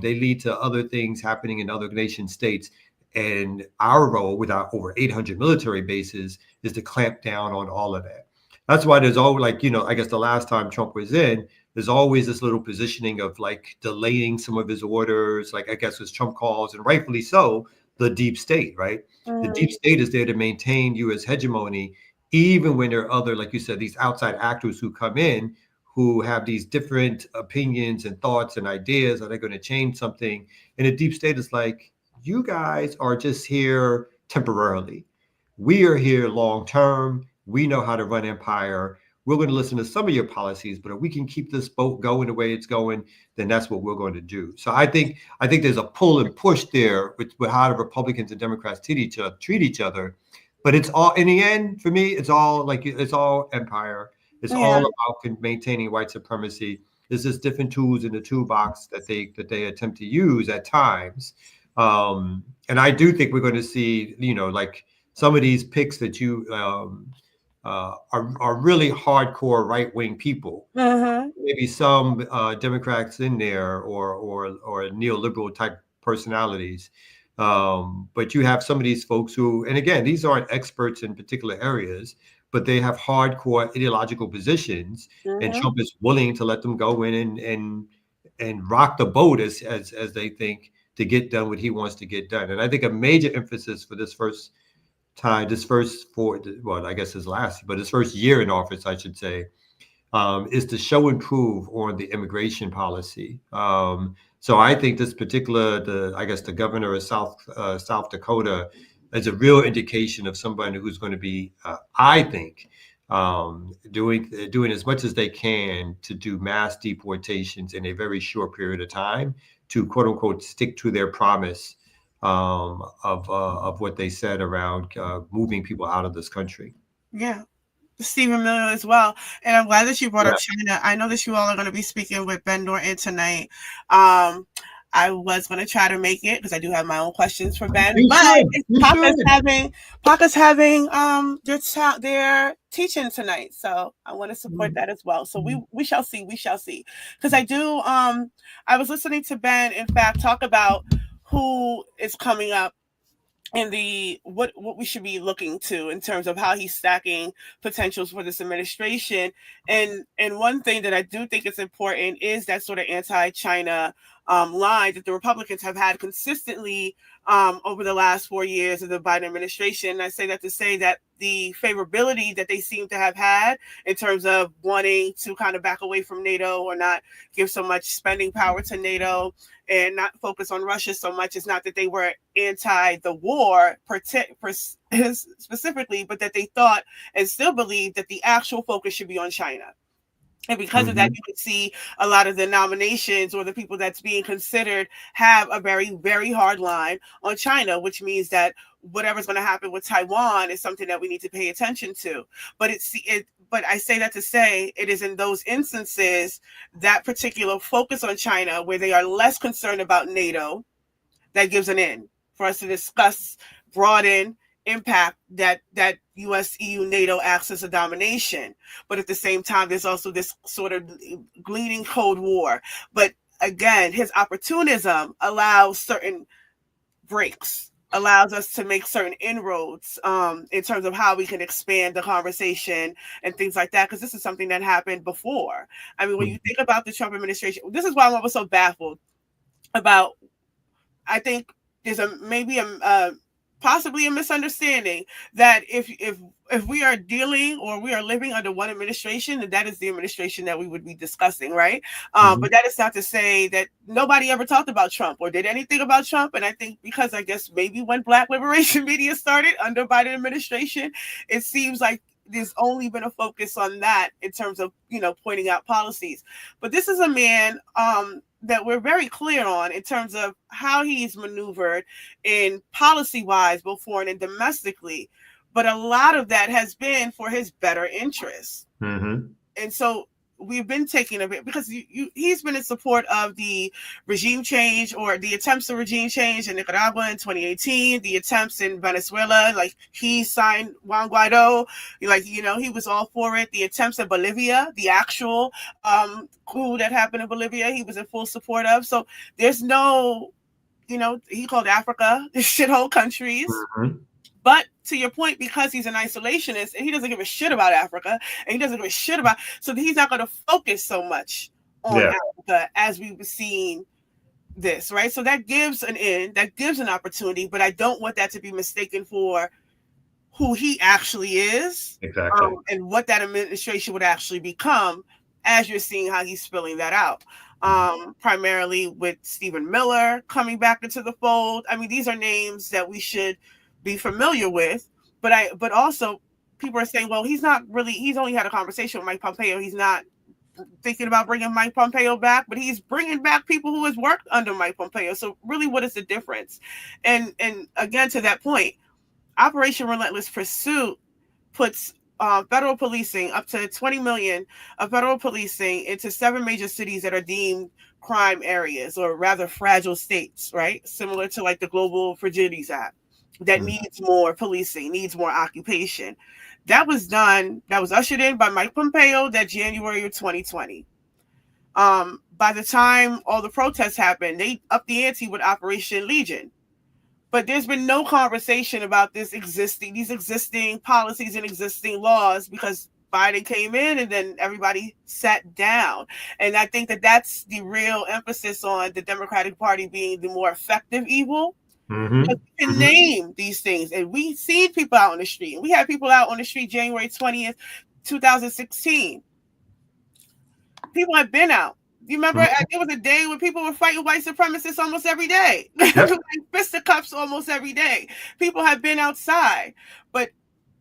Speaker 3: They lead to other things happening in other nation states. And our role with our over 800 military bases is to clamp down on all of that. That's why there's always I guess the last time Trump was in, there's always this little positioning of like delaying some of his orders, like I guess as Trump calls, and rightfully so, the deep state, right? The deep state is there to maintain U.S. hegemony, even when there are other, like you said, these outside actors who come in who have these different opinions and thoughts and ideas. Are they going to change something? And the deep state is like, you guys are just here temporarily. We are here long term. We know how to run empire. We're going to listen to some of your policies, but if we can keep this boat going the way it's going, then that's what we're going to do. So I think there's a pull and push there with how the Republicans and Democrats treat each other. But it's all, in the end, for me, it's all empire. It's all about maintaining white supremacy. There's just different tools in the toolbox that they attempt to use at times. And I do think we're going to see, like some of these picks that you are really hardcore right-wing people. Maybe some Democrats in there or neoliberal type personalities. But you have some of these folks who, and again, these aren't experts in particular areas, but they have hardcore ideological positions, and Trump is willing to let them go in and rock the boat as they think to get done what he wants to get done. And I think a major emphasis for this first year in office, I should say, is to show and prove on the immigration policy. So I think this particular, the governor of South Dakota is a real indication of somebody who's going to be, I think, doing as much as they can to do mass deportations in a very short period of time to quote unquote stick to their promise of what they said around moving people out of this country.
Speaker 4: Yeah. Stephen Miller as well. And I'm glad that you brought up China. I know that you all are going to be speaking with Ben Norton tonight. I was going to try to make it because I do have my own questions for Ben. Paca's having their teaching tonight. So I want to support that as well. So we shall see. We shall see. Because I do, I was listening to Ben, in fact, talk about who is coming up and what we should be looking to in terms of how he's stacking potentials for this administration. And one thing that I do think is important is that sort of anti-China line that the Republicans have had consistently over the last 4 years of the Biden administration. And I say that to say that the favorability that they seem to have had in terms of wanting to kind of back away from NATO or not give so much spending power to NATO and not focus on Russia so much, is not that they were anti the war specifically, but that they thought and still believe that the actual focus should be on China. And because of that, you can see a lot of the nominations or the people that's being considered have a very, very hard line on China, which means that whatever's going to happen with Taiwan is something that we need to pay attention to. But but I say that to say it is in those instances, that particular focus on China, where they are less concerned about NATO, that gives an in for us to discuss, broaden, impact that US, EU, NATO axis of domination. But at the same time, there's also this sort of gleaming Cold War. But again, his opportunism allows certain breaks, allows us to make certain inroads in terms of how we can expand the conversation and things like that, because this is something that happened before. I mean, when you think about the Trump administration, this is why I was so baffled about, I think there's possibly a misunderstanding that if we are dealing or we are living under one administration, that is the administration that we would be discussing, right? But that is not to say that nobody ever talked about Trump or did anything about Trump. And I think because I guess maybe when Black Liberation Media started under Biden administration, it seems like there's only been a focus on that in terms of, pointing out policies. But this is a man that we're very clear on in terms of how he's maneuvered in policy-wise, both foreign and domestically. But a lot of that has been for his better interests. And so we've been taking a bit because he's been in support of the regime change or the attempts of regime change in Nicaragua in 2018, the attempts in Venezuela, like he signed Juan Guaido, he was all for it. The attempts in Bolivia, the actual coup that happened in Bolivia, he was in full support of. So there's no, he called Africa shithole countries. But to your point, because he's an isolationist and he doesn't give a shit about Africa and he doesn't give a shit about, so he's not going to focus so much on Africa as we've seen this, right? So that gives an end, that gives an opportunity, but I don't want that to be mistaken for who he actually is,
Speaker 3: exactly,
Speaker 4: and what that administration would actually become, as you're seeing how he's spilling that out. Primarily with Stephen Miller coming back into the fold. I mean, these are names that we should be familiar with, but also people are saying, well, he's only had a conversation with Mike Pompeo. He's not thinking about bringing Mike Pompeo back, but he's bringing back people who has worked under Mike Pompeo. So really, what is the difference? And again, to that point, Operation Relentless Pursuit puts federal policing, up to 20 million of federal policing into 7 major cities that are deemed crime areas, or rather fragile states, right? Similar to like the Global Fragilities Act. That needs more policing, needs more occupation. That was ushered in by Mike Pompeo that January of 2020. By the time all the protests happened, they upped the ante with Operation Legion. But there's been no conversation about these existing policies and existing laws, because Biden came in and then everybody sat down. And I think that that's the real emphasis on the Democratic Party being the more effective evil. We can name these things, and we see people out on the street. We had people out on the street January 20th, 2016. People have been out. You remember there was a day when people were fighting white supremacists almost every day. Like fisticuffs almost every day. People have been outside, but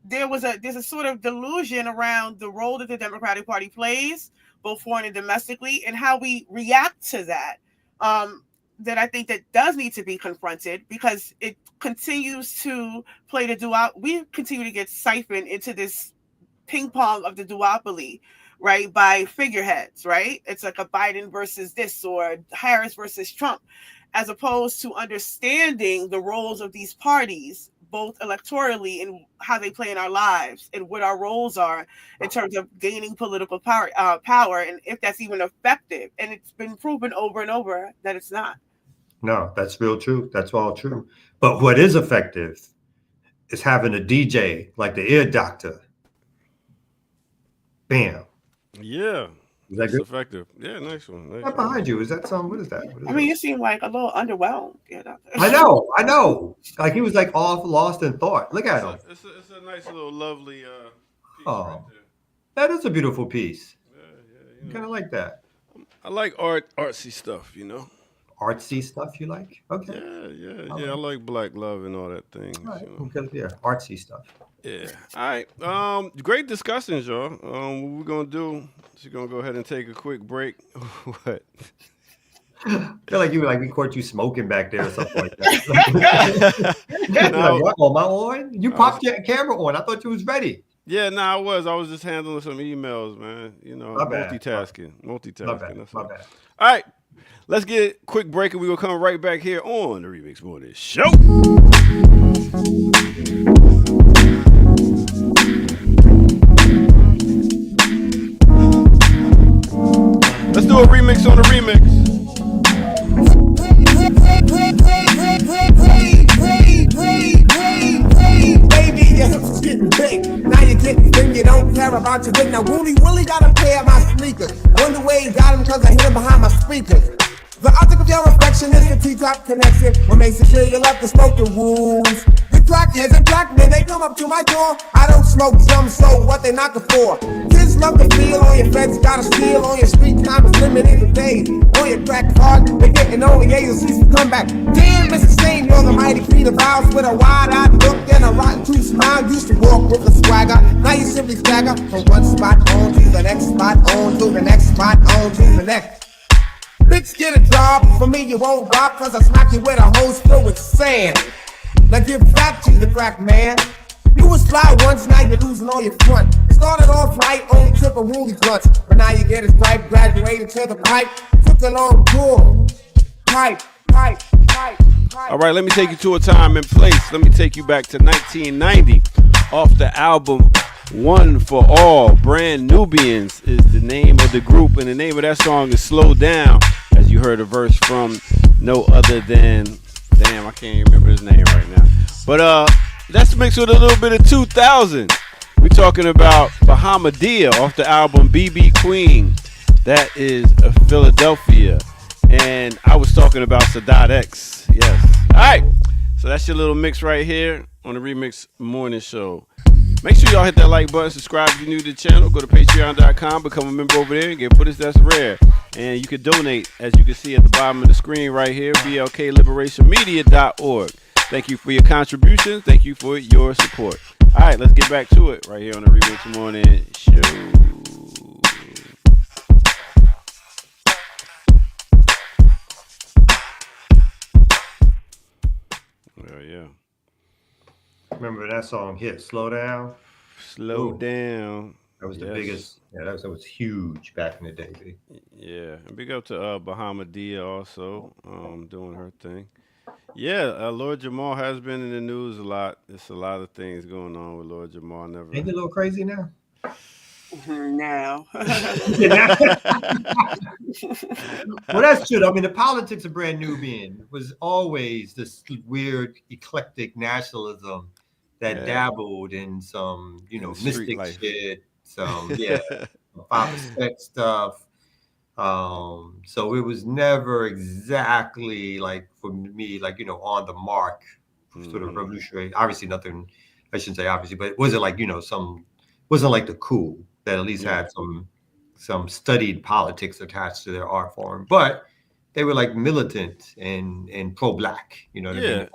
Speaker 4: there's a sort of delusion around the role that the Democratic Party plays, both foreign and domestically, and how we react to that. That I think that does need to be confronted, because it continues to play the duopoly. We continue to get siphoned into this ping pong of the duopoly, right? By figureheads, right? It's like a Biden versus this or Harris versus Trump, as opposed to understanding the roles of these parties, both electorally and how they play in our lives and what our roles are in terms of gaining political power, and if that's even effective. And it's been proven over and over that it's not.
Speaker 3: No, that's real true. That's all true. But what is effective is having a DJ like the Ear Doctor. Bam.
Speaker 2: Yeah.
Speaker 3: Is that
Speaker 2: That's
Speaker 3: good?
Speaker 2: effective. Yeah, nice one. Nice
Speaker 3: Right
Speaker 2: one.
Speaker 3: behind you. Is that something? What is that? What is
Speaker 4: I mean, you seem like a little underwhelmed.
Speaker 3: I know. Like he was like off, lost in thought. Look at him.
Speaker 2: It's a nice little lovely piece
Speaker 3: Oh.
Speaker 2: right there.
Speaker 3: That is a beautiful piece.
Speaker 2: Yeah,
Speaker 3: Kind of like that.
Speaker 2: I like artsy stuff,
Speaker 3: Artsy stuff you like? Okay.
Speaker 2: Yeah. I like black love and all that thing.
Speaker 3: All right. Okay, yeah, artsy stuff.
Speaker 2: Yeah. All right. Great discussions, y'all. What we're gonna do? She's gonna go ahead and take a quick break. What?
Speaker 3: I feel like we caught you smoking back there or something like that.
Speaker 2: No.
Speaker 3: Like, what? Am I on? You popped your camera on. I thought you was ready.
Speaker 2: Yeah, I was just handling some emails, man.
Speaker 3: My bad.
Speaker 2: Multitasking.
Speaker 3: My bad.
Speaker 2: That's
Speaker 3: My
Speaker 2: all.
Speaker 3: bad.
Speaker 2: All right. Let's get a quick break and we're going to come right back here on the Remix Morning Show. Let's do a remix on the remix.
Speaker 5: about your dick. Now Rudy really got a pair of my sneakers. Wonder where he got them cause I hit him behind my speakers. The object of your affection is the T-top connection. What makes it sure you love to smoke the wounds. The crackheads and black men, they come up to my door. I don't smoke some, so what they knocking for? Kids love to feel on your feds, gotta steal on your street time is limited today. On your crack card, they getting only agencies to come back. Damn, Mr. Stain, you're the mighty queen of vows with a wide-eyed look and a rotten tooth smile. Used to walk with a swagger, now you simply stagger from one spot on to the next spot, on to the next spot, on to the next. Bitch, get a job. For me, you won't rob, cause I smack you with a hose filled with sand. Now give back to the crack man. You was fly once, now you're losing all your front. Started off right, only took a woolly blunt. But now you get his pipe, graduated to the pipe. Took a long tour. Pipe.
Speaker 2: All right, let me take you to a time and place. Let me take you back to 1990. Off the album One for All, Brand Nubians is the name of the group, and the name of that song is Slow Down, as you heard a verse from no other than, damn, I can't remember his name right now. But let's mix with a little bit of 2000. We're talking about Bahamadia off the album BB Queen. That is Philadelphia. And I was talking about Sadat X. Yes. All right. So that's your little mix right here on the Remix Morning Show. Make sure y'all hit that like button, subscribe if you're new to the channel, go to patreon.com, become a member over there, and get footage that's rare. And you can donate, as you can see at the bottom of the screen right here, blkliberationmedia.org. Thank you for your contribution. Thank you for your support. All right, let's get back to it right here on the Remix Morning Show. Well, yeah.
Speaker 3: Remember that song hit, Slow Down?
Speaker 2: Slow Down.
Speaker 3: That was the biggest. Yeah, that was huge back in the day, baby.
Speaker 2: Yeah, and big up to Bahamadia also, doing her thing. Yeah, Lord Jamal has been in the news a lot. There's a lot of things going on with Lord Jamal. Never.
Speaker 3: Ain't he a little crazy now?
Speaker 4: Now.
Speaker 3: Well, that's true. I mean, the politics of Brand Nubian was always this weird, eclectic nationalism that dabbled in some, mystic shit, some, Five Respect stuff. So it was never exactly like, for me, like, on the mark, sort of revolutionary. Obviously, nothing, I shouldn't say obviously, but it wasn't like, wasn't like the coup that at least had some studied politics attached to their art form, but they were like militant and pro-black, you know what I mean?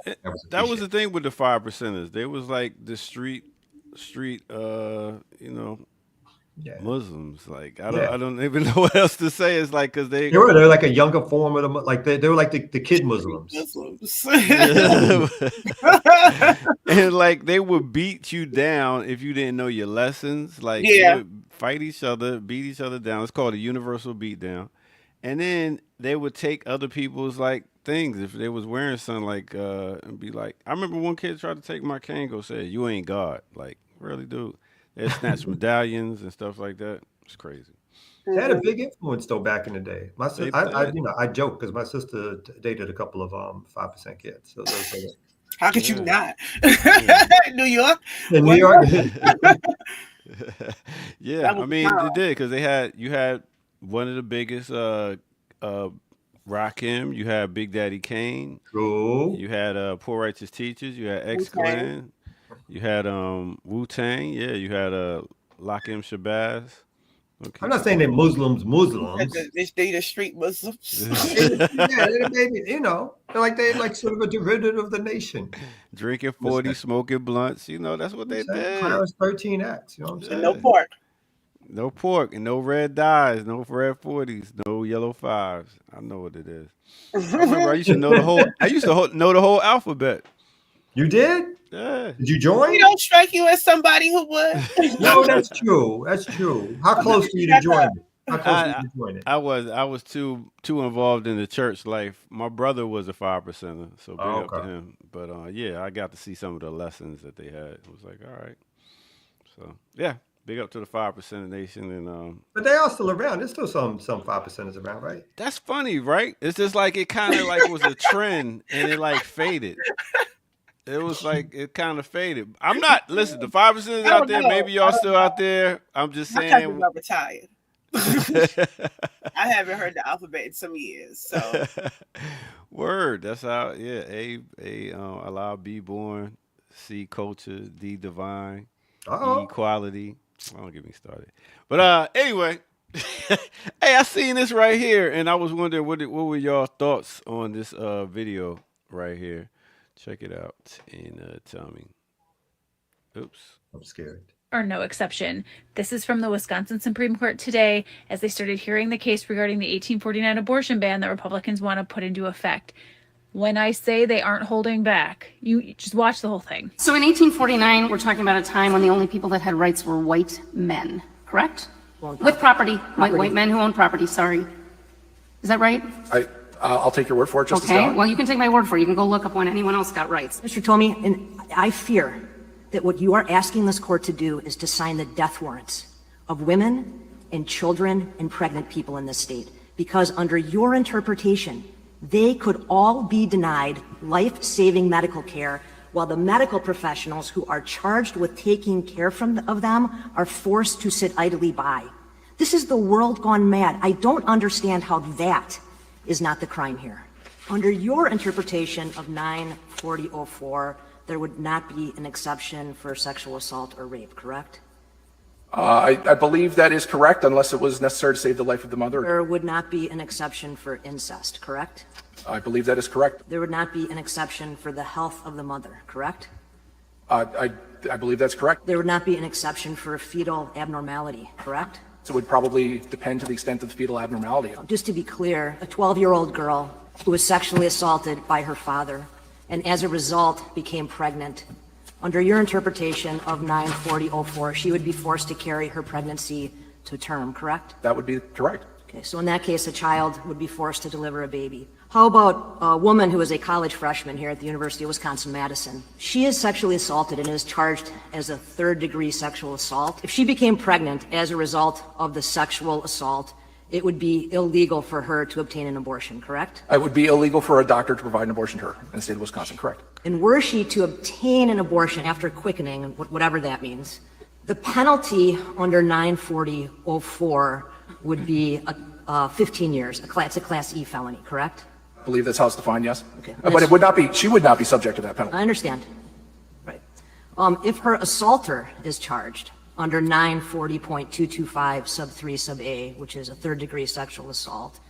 Speaker 2: That was the thing with the 5%ers. They was like the street, Muslims. Like I don't even know what else to say. It's like because they're like a younger form of them. Like they were like the kid Muslims. And like they would beat you down if you didn't know your lessons. Like they would fight each other, beat each other down. It's called a universal beatdown. And then they would take other people's like things if they was wearing something like and be like, I remember one kid tried to take my Kango, said, "You ain't God." Like, really, dude. They snatched medallions and stuff like that. It's crazy.
Speaker 3: They had a big influence though back in the day. My sister, I joke because my sister dated a couple of 5% kids. So
Speaker 4: how could you not? New York.
Speaker 3: In New York.
Speaker 2: Yeah, I mean they did because you had one of the biggest Rakim. You had Big Daddy Kane.
Speaker 3: True.
Speaker 2: You had Poor Righteous Teachers. You had X Clan. You had Wu-Tang, you had Lakim Shabazz. Okay.
Speaker 3: I'm not saying they're Muslims.
Speaker 4: They the street Muslims.
Speaker 3: They're like sort of a derivative of the nation.
Speaker 2: Drinking 40, smoking blunts, that's what they did.
Speaker 3: Clarence 13X, you know what I'm saying?
Speaker 4: No pork.
Speaker 2: No pork and no red dyes, no red 40s, no yellow 5s. I know what it is. I remember I used to know the whole alphabet.
Speaker 3: You did?
Speaker 2: Yeah.
Speaker 3: Did you join?
Speaker 4: We don't strike you as somebody who would.
Speaker 3: No, that's true. That's true. How close were you to join it?
Speaker 2: I was too involved in the church life. My brother was a 5%er, so big up to him. But I got to see some of the lessons that they had. It was like, all right. So big up to the 5% nation and
Speaker 3: But they are still around. There's still some 5%ers around, right?
Speaker 2: That's funny, right? It's just like it kind of like was a trend and it like faded. It was like it kind of faded. I'm not listen. The 5% is
Speaker 4: I
Speaker 2: out
Speaker 4: don't
Speaker 2: there.
Speaker 4: know.
Speaker 2: Maybe y'all still out there. I'm just
Speaker 4: My cousins
Speaker 2: saying.
Speaker 4: are retired. I haven't heard the alphabet in some years. So
Speaker 2: Word. That's how. Yeah. Allow be born. C culture. D divine. E
Speaker 3: Uh-oh.
Speaker 2: equality. Don't get me started. But anyway. Hey, I seen this right here, and I was wondering what were y'all thoughts on this video right here. Check it out and tell me. Oops.
Speaker 3: I'm scared.
Speaker 6: Are no exception. This is from the Wisconsin Supreme Court today as they started hearing the case regarding the 1849 abortion ban that Republicans want to put into effect. When I say they aren't holding back, you just watch the whole thing.
Speaker 7: So in 1849, we're talking about a time when the only people that had rights were white men, correct? With property, white men who own property, sorry. Is that right?
Speaker 8: I'll take your word for it, Justice
Speaker 7: Okay,
Speaker 8: Scott.
Speaker 7: well, you can take my word for it. You can go look up when anyone else got rights.
Speaker 9: Mr. Tomey, and I fear that what you are asking this court to do is to sign the death warrants of women and children and pregnant people in this state. Because under your interpretation, they could all be denied life-saving medical care while the medical professionals who are charged with taking care of them are forced to sit idly by. This is the world gone mad. I don't understand how that is not the crime here. Under your interpretation of 94004, there would not be an exception for sexual assault or rape, correct?
Speaker 8: I believe that is correct, unless it was necessary to save the life of the mother.
Speaker 9: There would not be an exception for incest, correct?
Speaker 8: I believe that is correct.
Speaker 9: There would not be an exception for the health of the mother, correct?
Speaker 8: I believe that's correct.
Speaker 9: There would not be an exception for a fetal abnormality, correct?
Speaker 8: So it would probably depend to the extent of the fetal abnormality.
Speaker 9: Just to be clear, a 12-year-old girl who was sexually assaulted by her father and as a result became pregnant, under your interpretation of 94004, she would be forced to carry her pregnancy to term, correct?
Speaker 8: That would be correct.
Speaker 9: Okay, so in that case, a child would be forced to deliver a baby. How about a woman who is a college freshman here at the University of Wisconsin-Madison? She is sexually assaulted and is charged as a third-degree sexual assault. If she became pregnant as a result of the sexual assault, it would be illegal for her to obtain an abortion, correct?
Speaker 8: It would be illegal for a doctor to provide an abortion to her in the state of Wisconsin, correct?
Speaker 9: And were she to obtain an abortion after quickening, whatever that means, the penalty under 94004 would be 15 years. It's a Class E felony, correct?
Speaker 8: I believe that's how it's defined, yes.
Speaker 9: Okay.
Speaker 8: But it would not be, she would not be subject to that penalty.
Speaker 9: I understand. Right. If her assaulter is charged under 940.225 sub 3 sub A, which is a third-degree sexual assault,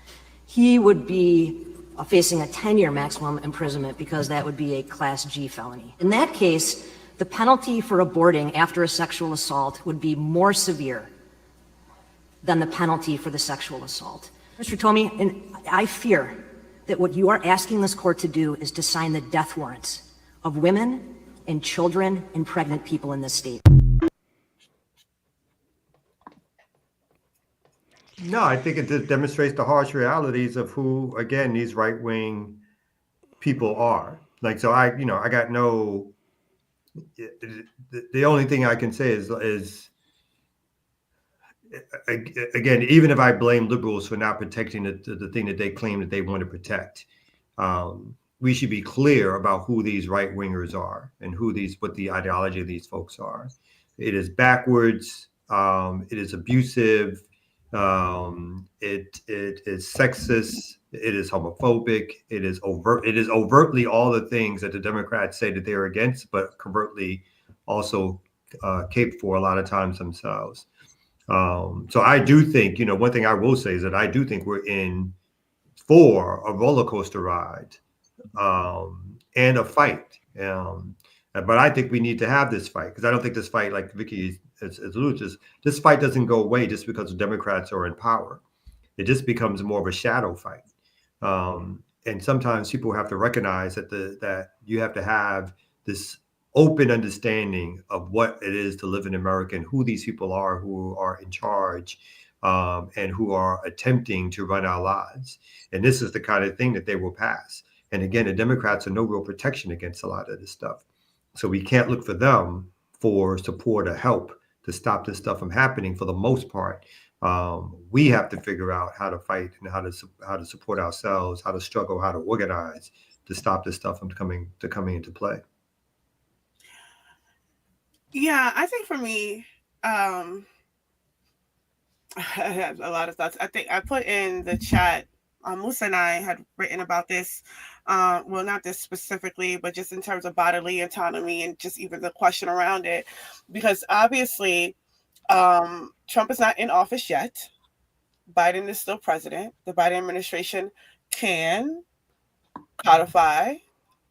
Speaker 9: he would be facing a 10-year maximum imprisonment because that would be a Class G felony. In that case, the penalty for aborting after a sexual assault would be more severe than the penalty for the sexual assault. Mr. Tomey, and I fear that what you are asking this court to do is to sign the death warrants of women and children and pregnant people in this state.
Speaker 3: No, I think it just demonstrates the harsh realities of who, again, these right-wing people are. Like, so I got no. The only thing I can say is again, even if I blame liberals for not protecting the thing that they claim that they want to protect, we should be clear about who these right-wingers are and what the ideology of these folks are. It is backwards. It is abusive. It is sexist. It is homophobic. It is overtly all the things that the Democrats say that they're against, but covertly also cape for a lot of times themselves. So I do think, one thing I will say is that I do think we're in for a roller coaster ride and a fight. But I think we need to have this fight because I don't think this fight, like Vicky has alluded to, this fight doesn't go away just because the Democrats are in power. It just becomes more of a shadow fight. And sometimes people have to recognize that you have to have this open understanding of what it is to live in America and who these people are who are in charge and who are attempting to run our lives. And this is the kind of thing that they will pass. And again, the Democrats are no real protection against a lot of this stuff. So we can't look for them for support or help to stop this stuff from happening for the most part. We have to figure out how to fight and how to support ourselves, how to struggle, how to organize to stop this stuff from coming into play.
Speaker 4: Yeah, I think for me, I have a lot of thoughts. I think I put in the chat. Musa and I had written about this. Well, not this specifically, but just in terms of bodily autonomy and just even the question around it, because obviously, Trump is not in office yet. Biden is still president. The Biden administration can codify.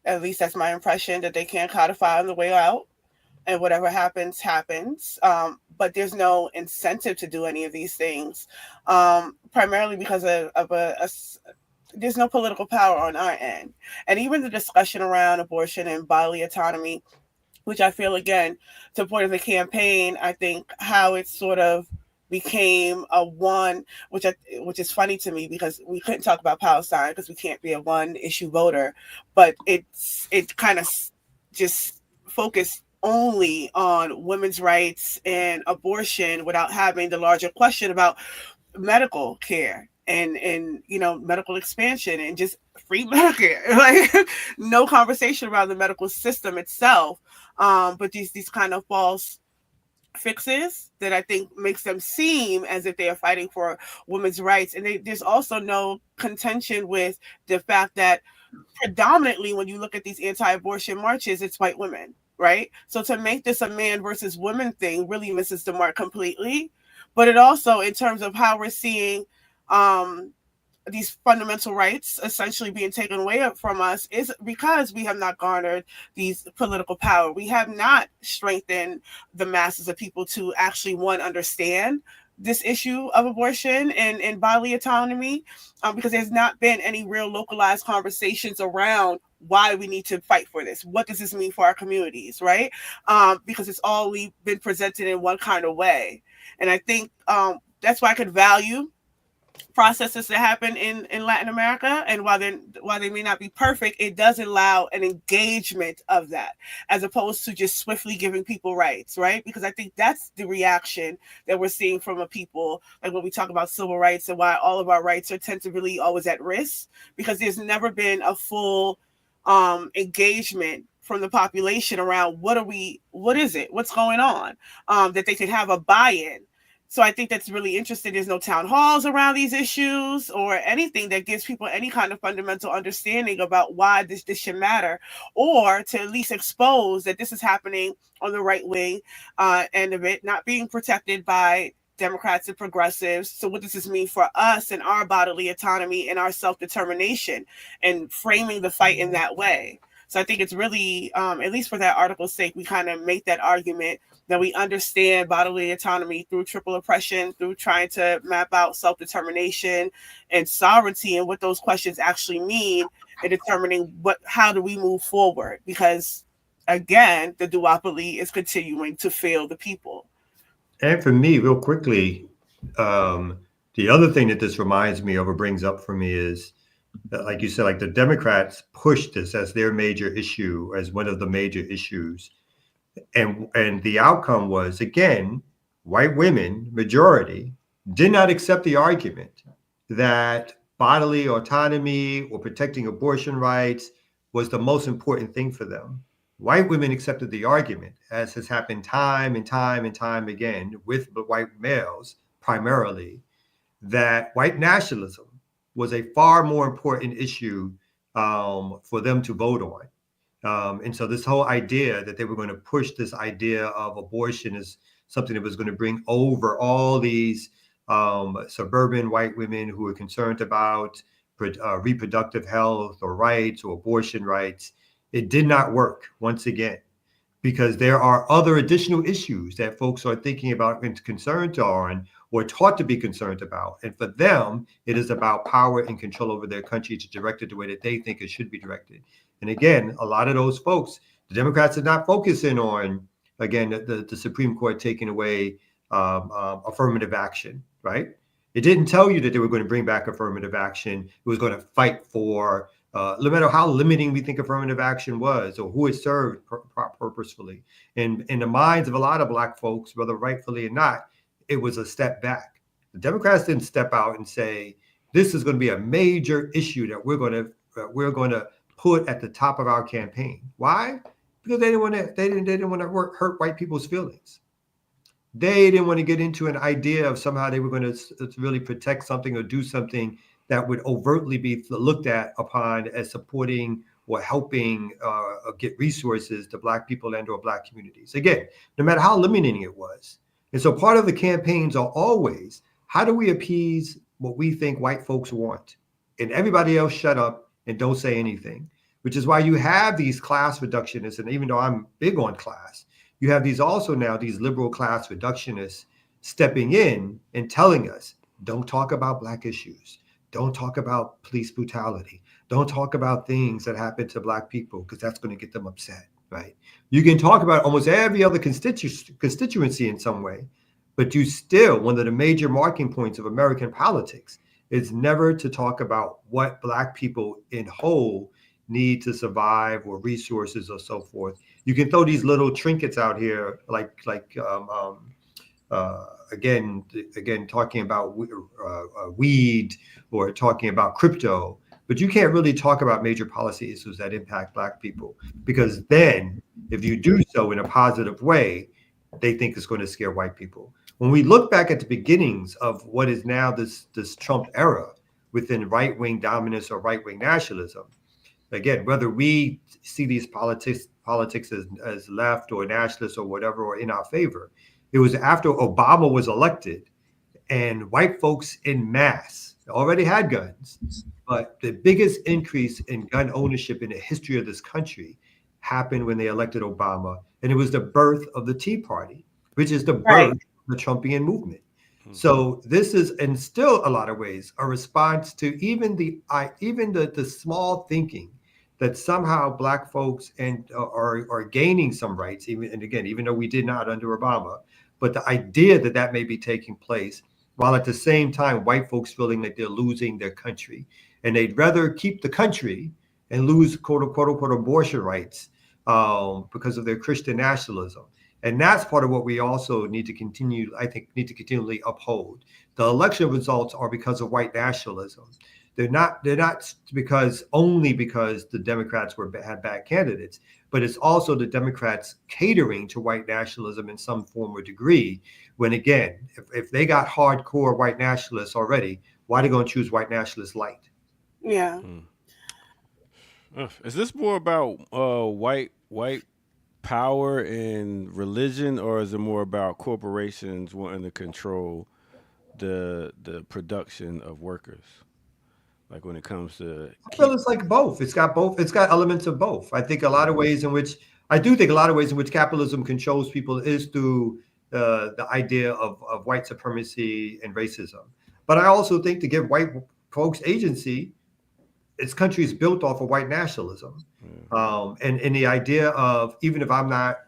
Speaker 4: At least that's my impression, that they can codify on the way out, and whatever happens, happens. But there's no incentive to do any of these things, primarily because there's no political power on our end. And even the discussion around abortion and bodily autonomy, which I feel, again, to the point of the campaign, I think how it sort of became a one, which is funny to me, because we couldn't talk about Palestine because we can't be a one issue voter, but it kind of just focused only on women's rights and abortion without having the larger question about medical care and medical expansion and just free Medicare. Like, no conversation around the medical system itself, but these kind of false fixes that I think makes them seem as if they are fighting for women's rights. And there's also no contention with the fact that predominantly when you look at these anti-abortion marches, it's white women, right? So to make this a man versus women thing really misses the mark completely. But it also, in terms of how we're seeing these fundamental rights essentially being taken away from us, is because we have not garnered these political power. We have not strengthened the masses of people to actually, one, understand this issue of abortion and bodily autonomy, because there's not been any real localized conversations around why we need to fight for this. What does this mean for our communities, right? Because it's all been presented in one kind of way. And I think that's why I could value processes that happen in Latin America, and while they may not be perfect, it does allow an engagement of that, as opposed to just swiftly giving people rights, right? Because I think that's the reaction that we're seeing from a people, like when we talk about civil rights and why all of our rights are tend to really always at risk, because there's never been a full engagement from the population around what is it, what's going on, that they could have a buy-in. So I think that's really interesting. There's no town halls around these issues or anything that gives people any kind of fundamental understanding about why this should matter, or to at least expose that this is happening on the right wing end of it, not being protected by Democrats and progressives. So what does this mean for us and our bodily autonomy and our self-determination, and framing the fight in that way? So I think it's really, at least for that article's sake, we kind of make that argument that we understand bodily autonomy through triple oppression, through trying to map out self-determination and sovereignty and what those questions actually mean, and determining how do we move forward? Because again, the duopoly is continuing to fail the people.
Speaker 3: And for me, real quickly, the other thing that this reminds me of or brings up for me is that, like you said, like the Democrats pushed this as their major issue, as one of the major issues. And the outcome was, again, white women, majority, did not accept the argument that bodily autonomy or protecting abortion rights was the most important thing for them. White women accepted the argument, as has happened time and time and time again with the white males primarily, that white nationalism was a far more important issue for them to vote on. And so this whole idea that they were going to push this idea of abortion as something that was going to bring over all these suburban white women who are concerned about reproductive health or rights or abortion rights, it did not work once again, because there are other additional issues that folks are thinking about and concerned on or taught to be concerned about. And for them, it is about power and control over their country to direct it the way that they think it should be directed. And again, a lot of those folks, the Democrats are not focusing on, again, the Supreme Court taking away affirmative action, right? It didn't tell you that they were going to bring back affirmative action. It was going to fight for, no matter how limiting we think affirmative action was or who it served purposefully. And in the minds of a lot of Black folks, whether rightfully or not, it was a step back. The Democrats didn't step out and say, this is going to be a major issue that we're going to put at the top of our campaign. Why? Because they didn't want to hurt white people's feelings. They didn't want to get into an idea of somehow they were going to really protect something or do something that would overtly be looked at upon as supporting or helping get resources to Black people and or Black communities. Again, no matter how limiting it was. And so part of the campaigns are always, how do we appease what we think white folks want? And everybody else shut up and don't say anything, which is why you have these class reductionists. And even though I'm big on class, you have these also now, these liberal class reductionists stepping in and telling us, don't talk about Black issues. Don't talk about police brutality. Don't talk about things that happen to Black people because that's going to get them upset, right? You can talk about almost every other constituency in some way, but you still, one of the major marking points of American politics is never to talk about what Black people in whole need to survive or resources or so forth. You can throw these little trinkets out here, again, talking about weed or talking about crypto, but you can't really talk about major policy issues that impact Black people, because then if you do so in a positive way, they think it's going to scare white people. When we look back at the beginnings of what is now this Trump era within right-wing dominance or right-wing nationalism, again, whether we see these politics as left or nationalist or whatever, or in our favor, it was after Obama was elected and white folks in mass already had guns, but the biggest increase in gun ownership in the history of this country happened when they elected Obama. And it was the birth of the Tea Party, which is the birth of the Trumpian movement. So this is, in still a lot of ways, a response to even the small thinking that somehow Black folks are gaining some rights, even though we did not under Obama, but the idea that may be taking place, while at the same time white folks feeling like they're losing their country, and they'd rather keep the country and lose quote unquote abortion rights because of their Christian nationalism. And that's part of what we also need to continually uphold. The election results are because of white nationalism. They're not only because the Democrats had bad candidates, but it's also the Democrats catering to white nationalism in some form or degree. When again, if they got hardcore white nationalists already, why are they going to choose white nationalists light?
Speaker 4: Yeah.
Speaker 2: Is this more about white power and religion, or is it more about corporations wanting to control the production of workers? Like when it comes to,
Speaker 3: I feel it's like both. It's got both. It's got elements of both. I think a lot of ways in which capitalism controls people is through the idea of white supremacy and racism. But I also think to give white folks agency, this country is built off of white nationalism. And the idea of, even if I'm not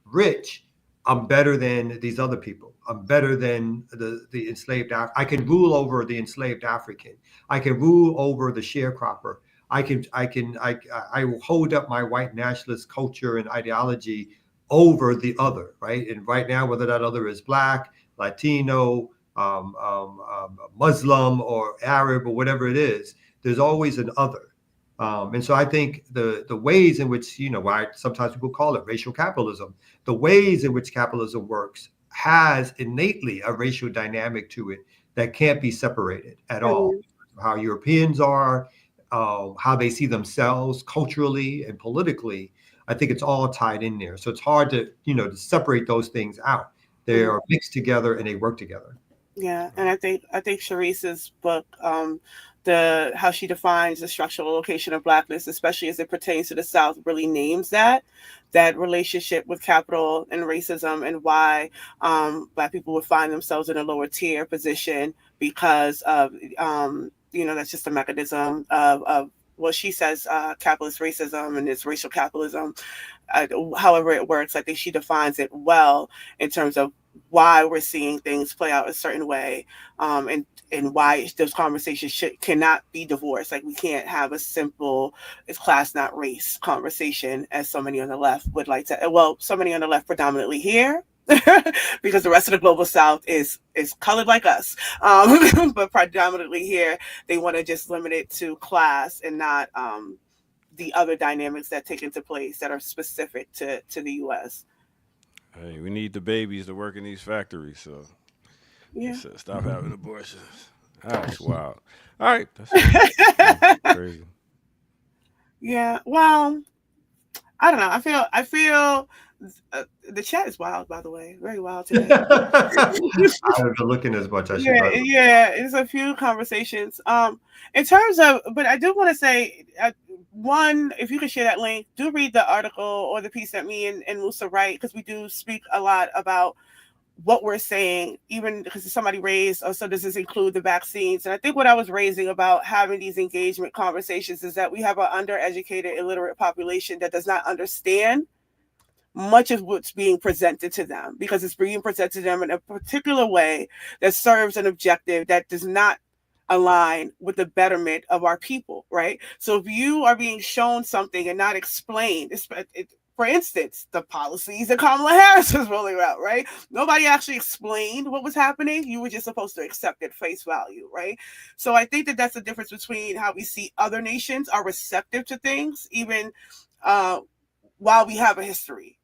Speaker 3: rich, I'm better than these other people. I'm better than the enslaved. I can rule over the enslaved African. I can rule over the sharecropper. I will hold up my white nationalist culture and ideology over the other, right? And right now, whether that other is Black, Latino, Muslim, or Arab, or whatever it is, there's always an other. And so I think the ways in which, why sometimes people call it racial capitalism, the ways in which capitalism works has innately a racial dynamic to it that can't be separated at all. How Europeans are, how they see themselves culturally and politically, I think it's all tied in there. So it's hard to, to separate those things out. They are mixed together and they work together.
Speaker 4: Yeah, and I think Sharice's book, how she defines the structural location of Blackness, especially as it pertains to the South, really names that relationship with capital and racism, and why Black people would find themselves in a lower tier position because of that's just a mechanism of what she says, capitalist racism, and it's racial capitalism. However it works, I think she defines it well in terms of why we're seeing things play out a certain way, and why those conversations cannot be divorced. Like, we can't have a simple "it's class not race" conversation, as so many on the left would like to. Well, so many on the left predominantly here, because the rest of the global South is colored like us, but predominantly here they want to just limit it to class and not the other dynamics that take into place that are specific to the U.S.
Speaker 2: Hey, we need the babies to work in these factories, so
Speaker 4: Yeah.
Speaker 2: stop having abortions. That's wild. All right, that's crazy.
Speaker 4: Yeah. Well, I don't know. I feel the chat is wild, by the way, very wild today.
Speaker 3: I haven't been looking as much. I should.
Speaker 4: Yeah, it's a few conversations. In terms of, but I do want to say, one, if you could share that link, do read the article or the piece that me and Musa write, because we do speak a lot about what we're saying, even because somebody raised, oh, so does this include the vaccines? And I think what I was raising about having these engagement conversations is that we have an undereducated, illiterate population that does not understand much of what's being presented to them, because it's being presented to them in a particular way that serves an objective that does not align with the betterment of our people, right? So if you are being shown something and not explained, for instance, the policies that Kamala Harris was rolling out, right? Nobody actually explained what was happening. You were just supposed to accept it face value, right? So I think that that's the difference between how we see other nations are receptive to things, even while we have a history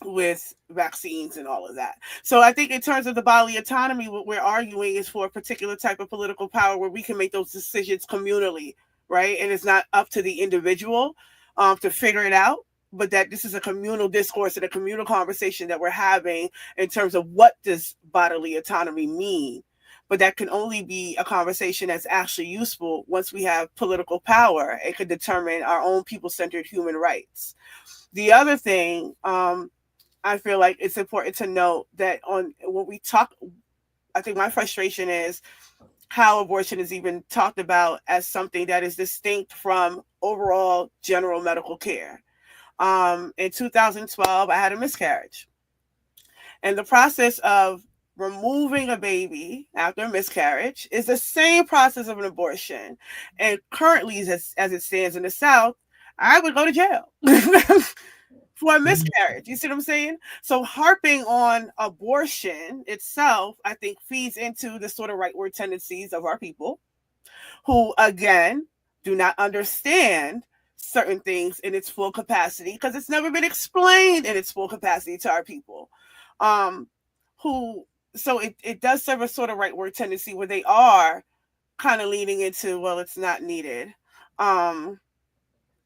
Speaker 4: with vaccines and all of that. So I think in terms of the bodily autonomy, what we're arguing is for a particular type of political power where we can make those decisions communally, right? And it's not up to the individual to figure it out, but that this is a communal discourse and a communal conversation that we're having in terms of what does bodily autonomy mean. But that can only be a conversation that's actually useful once we have political power. It could determine our own people-centered human rights. The other thing, I feel like it's important to note that when we talk, I think my frustration is how abortion is even talked about as something that is distinct from overall general medical care. In 2012, I had a miscarriage. And the process of removing a baby after a miscarriage is the same process of an abortion. And currently, as it stands in the South, I would go to jail for a miscarriage. You see what I'm saying? So harping on abortion itself, I think, feeds into the sort of rightward tendencies of our people who, again, do not understand certain things in its full capacity because it's never been explained in its full capacity to our people. So it does serve a sort of rightward tendency where they are kind of leaning into, well, it's not needed.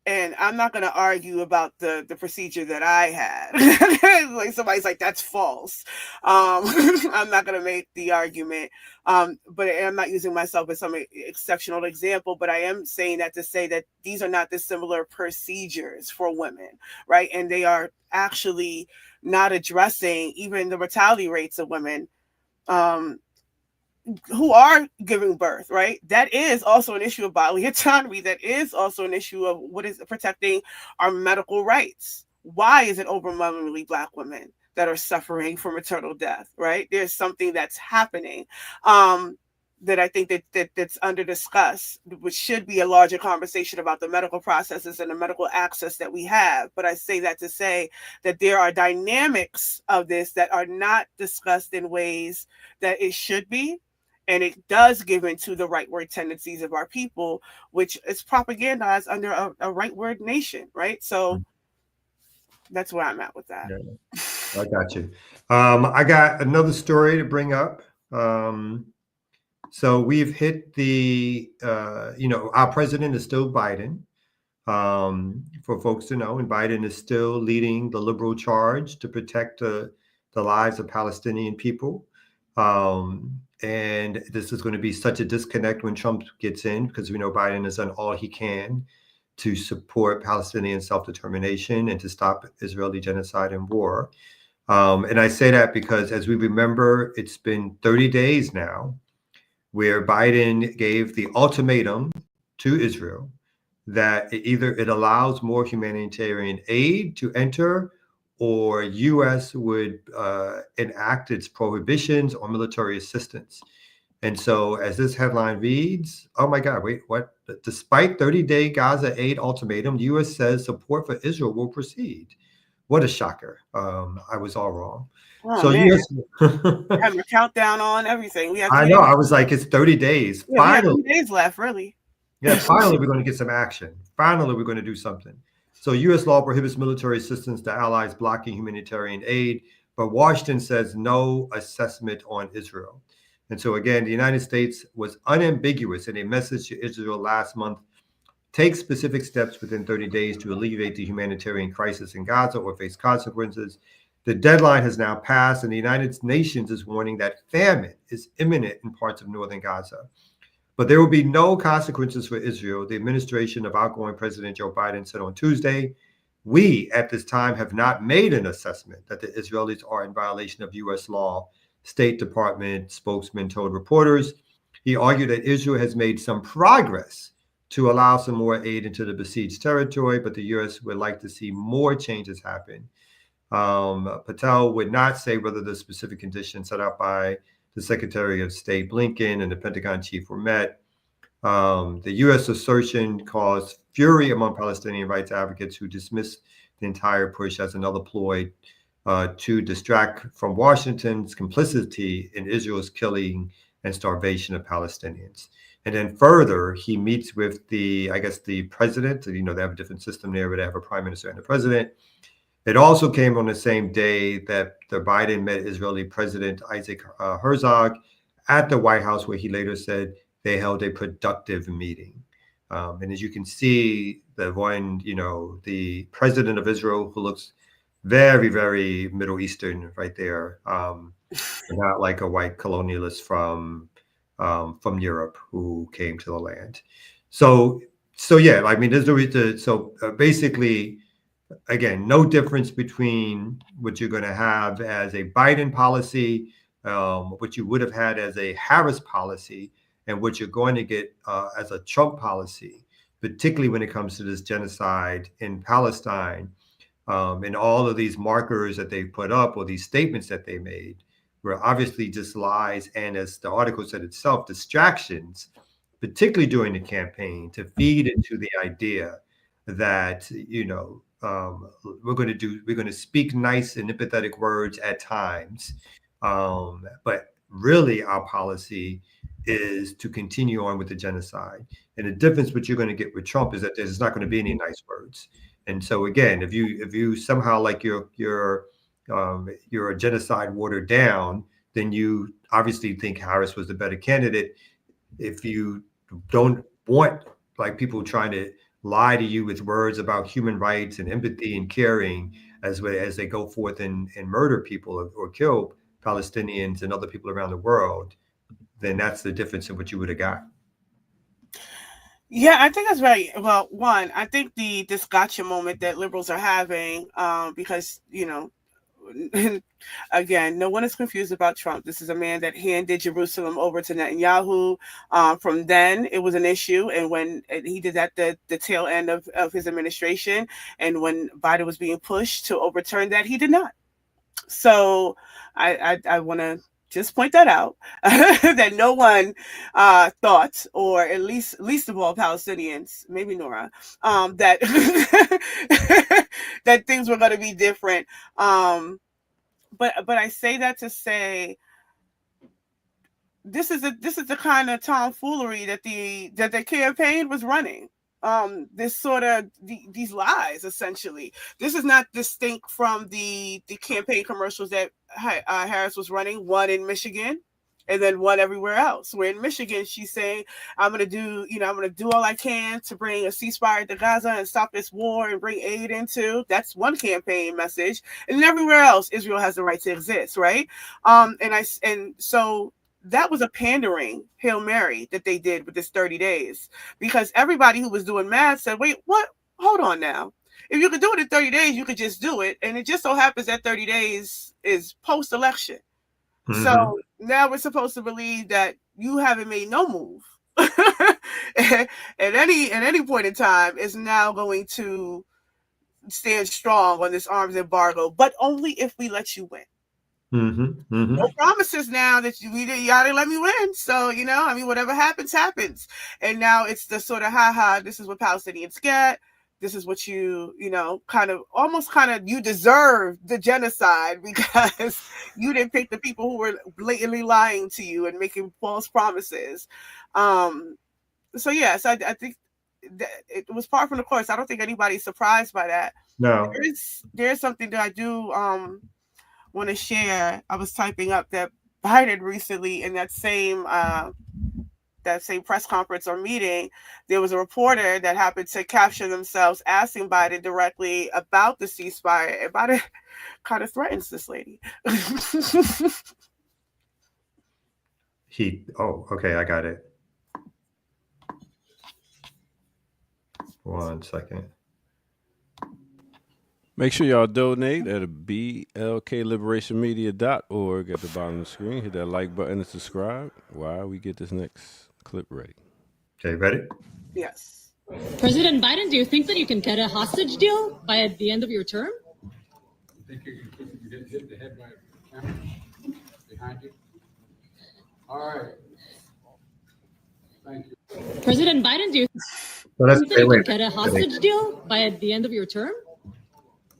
Speaker 4: And I'm not going to argue about the procedure that I had. Like somebody's like, that's false. I'm not going to make the argument. But I'm not using myself as some exceptional example, but I am saying that to say that these are not dissimilar procedures for women, right? And they are actually not addressing even the mortality rates of women who are giving birth, right? That is also an issue of bodily autonomy. That is also an issue of what is protecting our medical rights. Why is it overwhelmingly Black women that are suffering from maternal death, right? There's something that's happening that I think that's under discussed, which should be a larger conversation about the medical processes and the medical access that we have. But I say that to say that there are dynamics of this that are not discussed in ways that it should be. And it does give into the rightward tendencies of our people, which is propagandized under a rightward nation, right? So that's where I'm at with that.
Speaker 3: Yeah, I got you. I got another story to bring up. So we've hit the, our president is still Biden, for folks to know, and Biden is still leading the liberal charge to protect the lives of Palestinian people. And this is going to be such a disconnect when Trump gets in, because we know Biden has done all he can to support Palestinian self-determination and to stop Israeli genocide and war. And I say that because, as we remember, it's been 30 days now where Biden gave the ultimatum to Israel that either it allows more humanitarian aid to enter, or U.S. would enact its prohibitions on military assistance. And so as this headline reads, oh my God, wait, what? Despite 30-day Gaza aid ultimatum, the U.S. says support for Israel will proceed. What a shocker. I was all wrong.
Speaker 4: Oh,
Speaker 3: so
Speaker 4: man.
Speaker 3: US
Speaker 4: Having a countdown on everything.
Speaker 3: I know, I was like, it's 30 days.
Speaker 4: Yeah,
Speaker 3: Finally.
Speaker 4: we have 2 days left, really.
Speaker 3: Yeah, finally, we're going to get some action. Finally, we're going to do something. So, U.S. law prohibits military assistance to allies blocking humanitarian aid, but Washington says no assessment on Israel. And so, again, the United States was unambiguous in a message to Israel last month. Take specific steps within 30 days to alleviate the humanitarian crisis in Gaza or face consequences. The deadline has now passed, and the United Nations is warning that famine is imminent in parts of northern Gaza. But there will be no consequences for Israel, the administration of outgoing President Joe Biden said on Tuesday. We, at this time, have not made an assessment that the Israelis are in violation of U.S. law, State Department spokesman told reporters. He argued that Israel has made some progress to allow some more aid into the besieged territory, but the U.S. would like to see more changes happen. Patel would not say whether the specific conditions set out by the Secretary of State Blinken and the Pentagon chief were met. The U.S. assertion caused fury among Palestinian rights advocates who dismissed the entire push as another ploy to distract from Washington's complicity in Israel's killing and starvation of Palestinians. And then further, he meets with the president. You know, they have a different system there, but they have a prime minister and a president. It also came on the same day that the Biden met Israeli President Isaac Herzog at the White House, where he later said they held a productive meeting. And as you can see, the president of Israel, who looks very, very Middle Eastern right there, not like a white colonialist from Europe who came to the land. So yeah, I mean, there's no reason. So basically, again, no difference between what you're going to have as a Biden policy, what you would have had as a Harris policy, and what you're going to get as a Trump policy, particularly when it comes to this genocide in Palestine, and all of these markers that they put up or these statements that they made were obviously just lies. And as the article said itself, distractions, particularly during the campaign, to feed into the idea that, we're going to speak nice and empathetic words at times. But really our policy is to continue on with the genocide. And the difference what you're going to get with Trump is that there's not going to be any nice words. And so again, if you somehow like you're a genocide watered down, then you obviously think Harris was the better candidate. If you don't want like people trying to lie to you with words about human rights and empathy and caring as they go forth and murder people or kill Palestinians and other people around the world, then that's the difference in what you would have got.
Speaker 4: Yeah, I think that's right. Well, one, I think this gotcha moment that liberals are having, because, again, no one is confused about Trump. This is a man that handed Jerusalem over to Netanyahu. From then, it was an issue. And when he did that, the tail end of his administration, and when Biden was being pushed to overturn that, he did not. So I want to just point that out, that no one thought, or at least of all Palestinians, maybe Nora, that that things were going to be different. But I say that to say this is the kind of tomfoolery that the campaign was running. This sort of these lies, essentially. This is not distinct from the campaign commercials that Harris was running, one in Michigan and then one everywhere else. Where in Michigan, she's saying, I'm going to do all I can to bring a ceasefire to Gaza and stop this war and bring aid into. That's one campaign message. And everywhere else, Israel has the right to exist, right? And so that was a pandering Hail Mary that they did with this 30 days, because everybody who was doing math said, wait, what? Hold on now. If you could do it in 30 days, you could just do it. And it just so happens that 30 days is post-election. Mm-hmm. So now we're supposed to believe that you haven't made no move at any point in time is now going to stand strong on this arms embargo, but only if we let you win. Mm-hmm, mm-hmm. No promises now that you gotta let me win. So, whatever happens, happens. And now it's the sort of, this is what Palestinians get. This is what you you deserve the genocide because you didn't pick the people who were blatantly lying to you and making false promises. I think that it was par for the course. I don't think anybody's surprised by that.
Speaker 3: No.
Speaker 4: There's something that I do want to share. I was typing up that Biden recently in that same press conference or meeting, there was a reporter that happened to capture themselves asking Biden directly about the ceasefire. And Biden kind of threatens this lady.
Speaker 3: Okay, I got it. 1 second.
Speaker 2: Make sure y'all donate at blkliberationmedia.org at the bottom of the screen. Hit that like button and subscribe while we get this next clip ready.
Speaker 3: Okay, ready?
Speaker 4: Yes.
Speaker 10: President Biden, do you think that you can get a hostage deal by the end of your term?
Speaker 11: You think you can get hit in the head by a camera behind you? All right. Thank you.
Speaker 10: President Biden, do you think that you can get a hostage deal by the end of your term?
Speaker 11: You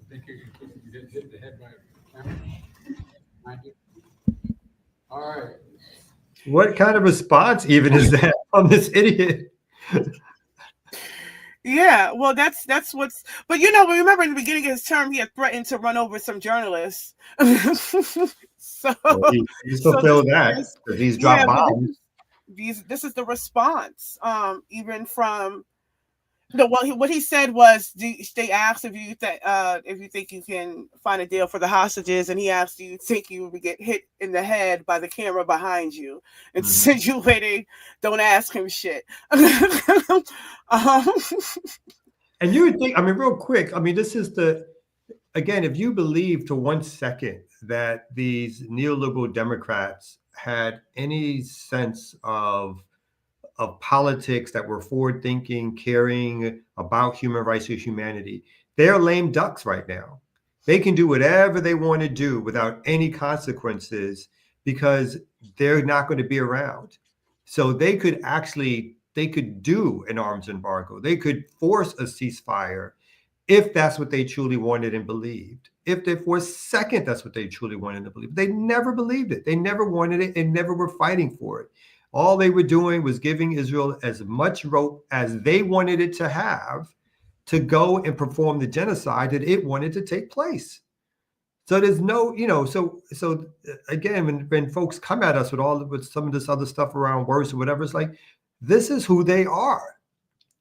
Speaker 11: think you can get hit in the head by a camera behind you? All right.
Speaker 3: What kind of response even is that from this idiot?
Speaker 4: Yeah, well, that's what's. But remember in the beginning of his term, he had threatened to run over some journalists. So
Speaker 3: he fulfilled that because he's dropped bombs.
Speaker 4: This is the response, even from. What he said was they asked if you think you can find a deal for the hostages, and he asked, do you think you would get hit in the head by the camera behind you, insinuating don't ask him shit.
Speaker 3: And you would think, real quick, this is again, if you believe to 1 second that these neoliberal Democrats had any sense of politics that were forward-thinking, caring about human rights or humanity, they're lame ducks right now. They can do whatever they want to do without any consequences because they're not going to be around. So they could do an arms embargo. They could force a ceasefire if that's what they truly wanted and believed. If they, for a second, that's what they truly wanted to believe. They never believed it. They never wanted it and never were fighting for it. All they were doing was giving Israel as much rope as they wanted it to have to go and perform the genocide that it wanted to take place. So there's no, so again, when folks come at us with some of this other stuff around words or whatever, it's like, this is who they are.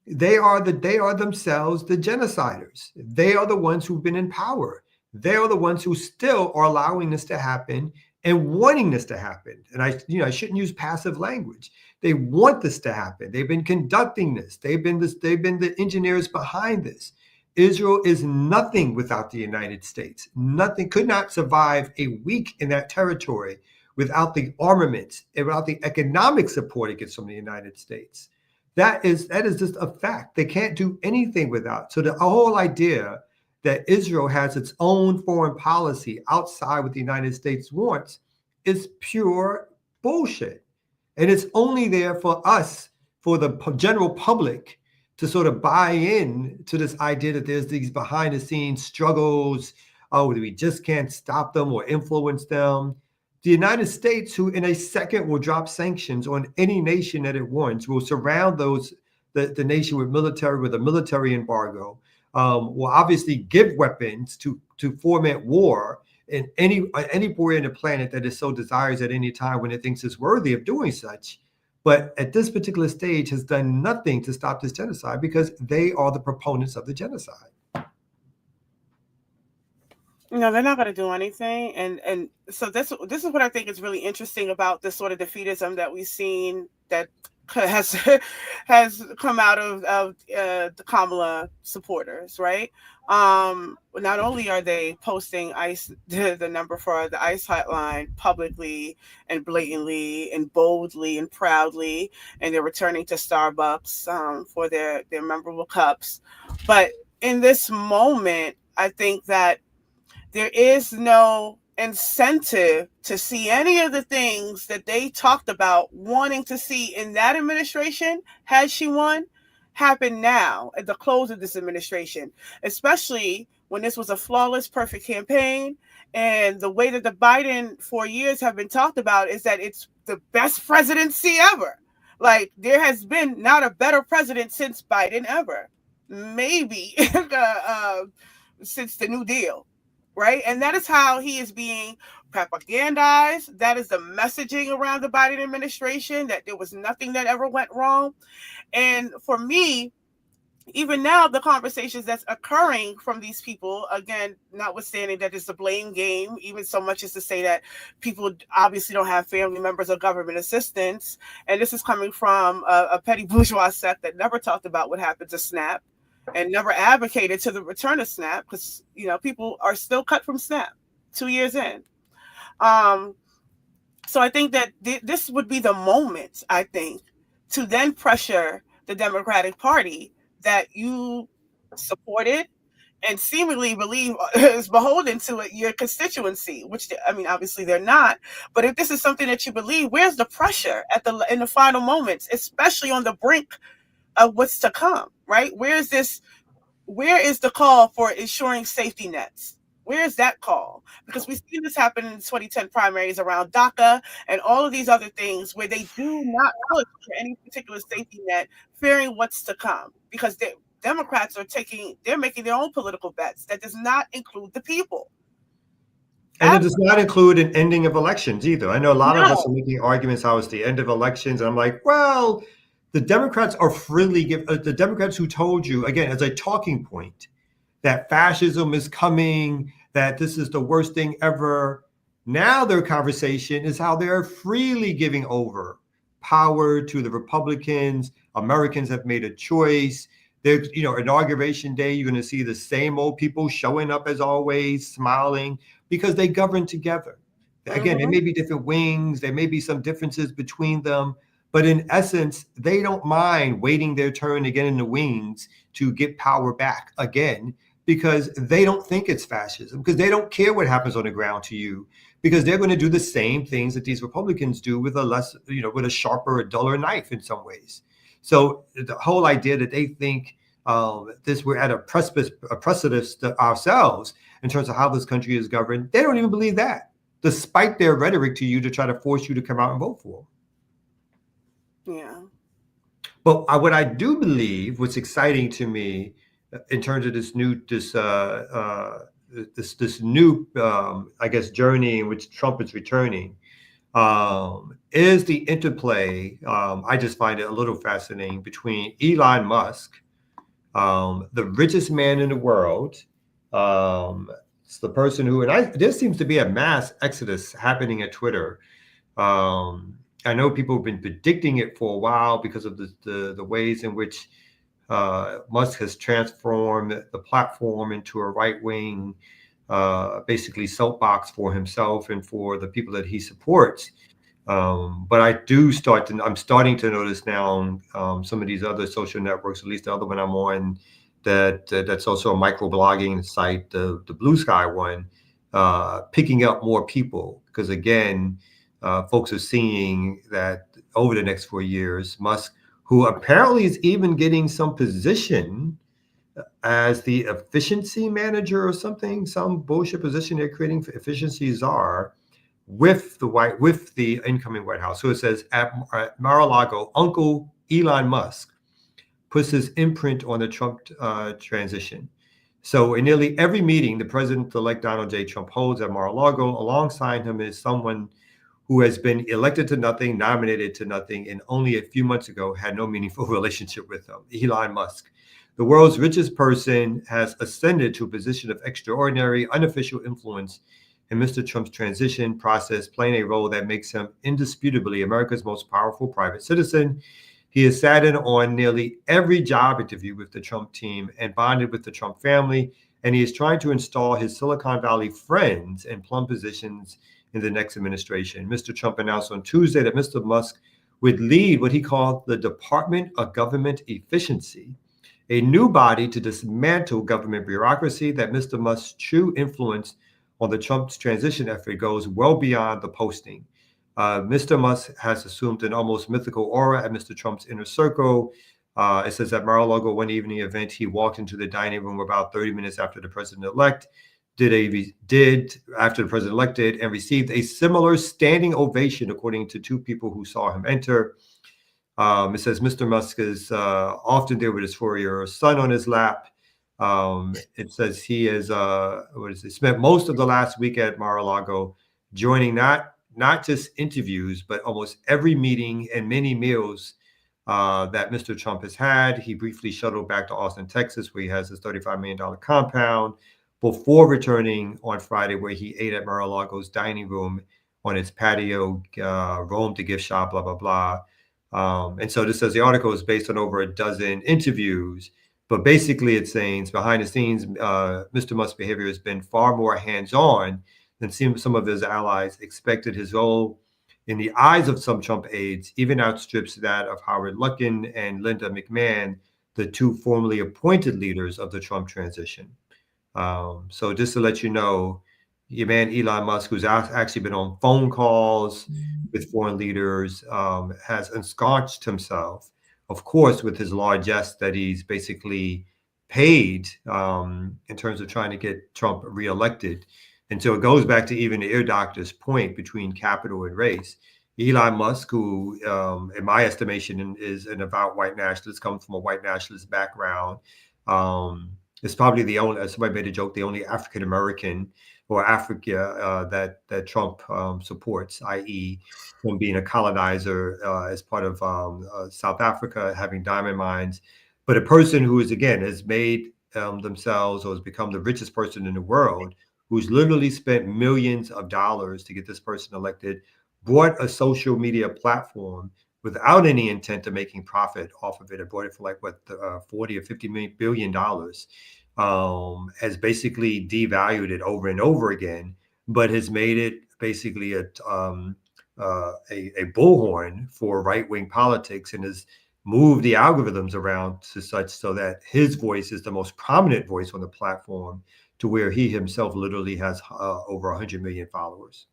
Speaker 3: They are themselves the genociders. They are the ones who've been in power. They are the ones who still are allowing this to happen and wanting this to happen. And I shouldn't use passive language. They want this to happen. They've been conducting this. They've been the engineers behind this. Israel is nothing without the United States. Nothing, could not survive a week in that territory without the armaments and without the economic support it gets from the United States. That is just a fact. They can't do anything without. So the whole idea that Israel has its own foreign policy outside what the United States wants is pure bullshit. And it's only there for us, for the general public, to sort of buy in to this idea that there's these behind the scenes struggles. Oh, we just can't stop them or influence them. The United States, who in a second will drop sanctions on any nation that it wants, will surround the nation with a military embargo, will obviously give weapons to foment war in anywhere in the planet that it so desires at any time when it thinks it's worthy of doing such. But at this particular stage has done nothing to stop this genocide because they are the proponents of the genocide.
Speaker 4: No, they're not going to do anything. And so this is what I think is really interesting about this sort of defeatism that we've seen that has come out of the Kamala supporters, right? Not only are they posting the number for the ICE hotline publicly and blatantly and boldly and proudly, and they're returning to Starbucks for their memorable cups. But in this moment, I think that there is no incentive to see any of the things that they talked about wanting to see in that administration, had she won, happen now at the close of this administration, especially when this was a flawless, perfect campaign. And the way that the Biden 4 years have been talked about is that it's the best presidency ever. Like, there has been not a better president since Biden ever. Maybe since the New Deal, right? And that is how he is being propagandized. That is the messaging around the Biden administration, that there was nothing that ever went wrong. And for me, even now, the conversations that's occurring from these people, again, notwithstanding that it's a blame game, even so much as to say that people obviously don't have family members or government assistance. And this is coming from a petty bourgeois sect that never talked about what happened to SNAP and never advocated to the return of SNAP, because, you know, people are still cut from SNAP 2 years in. So I think that this would be the moment, I think, to then pressure the Democratic Party that you supported and seemingly believe is beholden to your constituency, which, I mean, obviously they're not. But if this is something that you believe, where's the pressure in the final moments, especially on the brink of what's to come, right? Where is the call for ensuring safety nets? Where is that call? Because we've seen this happen in the 2010 primaries around DACA and all of these other things where they do not push for any particular safety net, fearing what's to come. Because the Democrats they're making their own political bets. That does not include the people.
Speaker 3: And it does not include an ending of elections either. I know a lot of us are making arguments how it's the end of elections. And I'm like, well, the Democrats are the Democrats who told you, again, as a talking point, that fascism is coming, that this is the worst thing ever. Now their conversation is how they're freely giving over power to the Republicans. Americans have made a choice. There's, inauguration day, you're going to see the same old people showing up as always, smiling, because they govern together. Again, there may be different wings, there may be some differences between them, but in essence, they don't mind waiting their turn again in the wings to get power back again, because they don't think it's fascism, because they don't care what happens on the ground to you, because they're going to do the same things that these Republicans do with with a sharper, a duller knife in some ways. So the whole idea that they think we're at a precipice ourselves in terms of how this country is governed, they don't even believe that, despite their rhetoric to you to try to force you to come out and vote for them.
Speaker 4: Yeah.
Speaker 3: But what I do believe, what's exciting to me in terms of this new, I guess, journey in which Trump is returning, is the interplay. I just find it a little fascinating between Elon Musk, the richest man in the world. It's the person who, there seems to be a mass exodus happening at Twitter. I know people have been predicting it for a while because of the ways in which Musk has transformed the platform into a right-wing, basically soapbox for himself and for the people that he supports. But I'm starting to notice now on some of these other social networks, at least the other one I'm on, that's also a microblogging site, the Blue Sky one, picking up more people, because again, folks are seeing that over the next 4 years, Musk, who apparently is even getting some position as the efficiency manager or something, some bullshit position they're creating for efficiency czar with the incoming White House. So it says at Mar-a-Lago, Uncle Elon Musk puts his imprint on the Trump transition. So in nearly every meeting the President-elect Donald J. Trump holds at Mar-a-Lago, alongside him is someone who has been elected to nothing, nominated to nothing, and only a few months ago had no meaningful relationship with him, Elon Musk. The world's richest person has ascended to a position of extraordinary, unofficial influence in Mr. Trump's transition process, playing a role that makes him indisputably America's most powerful private citizen. He has sat in on nearly every job interview with the Trump team and bonded with the Trump family, and he is trying to install his Silicon Valley friends in plum positions in the next administration. Mr. Trump announced on Tuesday that Mr. Musk would lead what he called the Department of Government Efficiency, a new body to dismantle government bureaucracy. That Mr. Musk's true influence on the Trump's transition effort goes well beyond the posting. Mr. Musk has assumed an almost mythical aura at Mr. Trump's inner circle. It says at Mar-a-Lago one evening event, he walked into the dining room about 30 minutes after the president-elect after the president-elect did, and received a similar standing ovation, according to two people who saw him enter. It says Mr. Musk is often there with his 4-year-old son on his lap. It says he has spent most of the last week at Mar-a-Lago, joining not just interviews, but almost every meeting and many meals that Mr. Trump has had. He briefly shuttled back to Austin, Texas, where he has his $35 million compound, before returning on Friday, where he ate at Mar-a-Lago's dining room on its patio, roamed the gift shop, blah, blah, blah. And so this says the article is based on over a dozen interviews, but basically it's saying behind the scenes, Mr. Musk's behavior has been far more hands-on than some of his allies expected. His role in the eyes of some Trump aides even outstrips that of Howard Lutnick and Linda McMahon, the two formerly appointed leaders of the Trump transition. So just to let you know, your man Elon Musk, who's actually been on phone calls with foreign leaders, has ensconced himself, of course, with his largesse that he's basically paid in terms of trying to get Trump reelected. And so it goes back to even the ear doctor's point between capital and race. Elon Musk, who, in my estimation, is an avowed white nationalist, comes from a white nationalist background, is probably the only, as somebody made a joke, the only African American or Africa that Trump supports, i.e., him being a colonizer as part of South Africa, having diamond mines, but a person who is, again, has made themselves or has become the richest person in the world, who's literally spent millions of dollars to get this person elected, bought a social media platform without any intent of making profit off of it. I bought it for like what, 40 or 50 billion dollars. Has basically devalued it over and over again, but has made it basically a bullhorn for right-wing politics, and has moved the algorithms around to such so that his voice is the most prominent voice on the platform, to where he himself literally has over 100 million followers.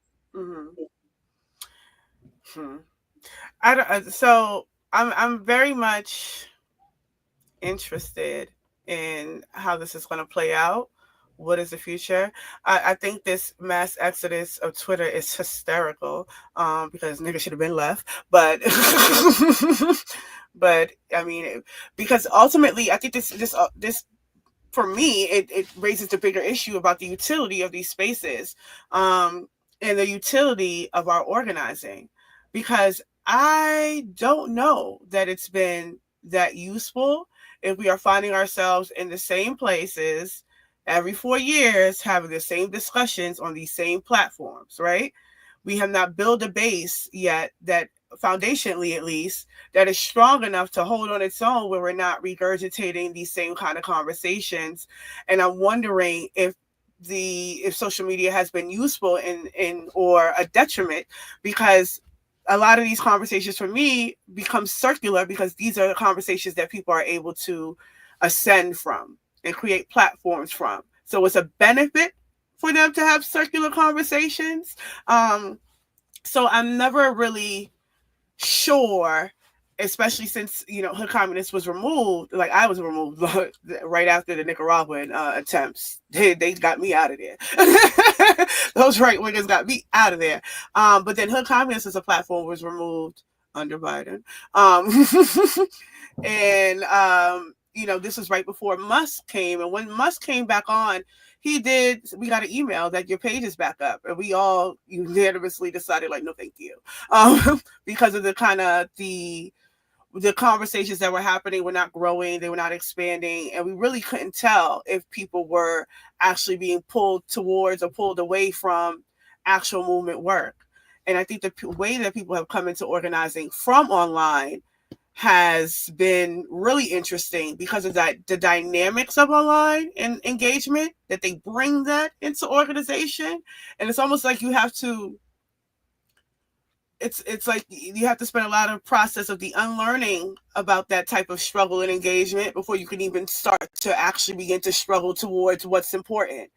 Speaker 4: So I'm very much interested in how this is going to play out. What is the future? I think this mass exodus of Twitter is hysterical, because niggas should have been left. But but I mean, because ultimately, I think this for me, it raises the bigger issue about the utility of these spaces, and the utility of our organizing, because I don't know that it's been that useful if we are finding ourselves in the same places every 4 years, having the same discussions on these same platforms, right? We have not built a base yet that, foundationally at least, that is strong enough to hold on its own, where we're not regurgitating these same kind of conversations. And I'm wondering if social media has been useful in or a detriment, because a lot of these conversations for me become circular, because these are the conversations that people are able to ascend from and create platforms from. So it's a benefit for them to have circular conversations. So I'm never really sure, especially since, Hood Communist was removed, like I was removed right after the Nicaraguan attempts. They got me out of there. Those right wingers got me out of there. But then Hood Communist as a platform was removed under Biden. And this was right before Musk came. And when Musk came back on, we got an email that your page is back up. And we all unanimously decided, like, no, thank you. Because of the kind of the conversations that were happening were not growing, they were not expanding. And we really couldn't tell if people were actually being pulled towards or pulled away from actual movement work. And I think the way that people have come into organizing from online has been really interesting, because of that, the dynamics of online and engagement, that they bring that into organization. And it's almost like you have to, it's like you have to spend a lot of process of the unlearning about that type of struggle and engagement before you can even start to actually begin to struggle towards what's important.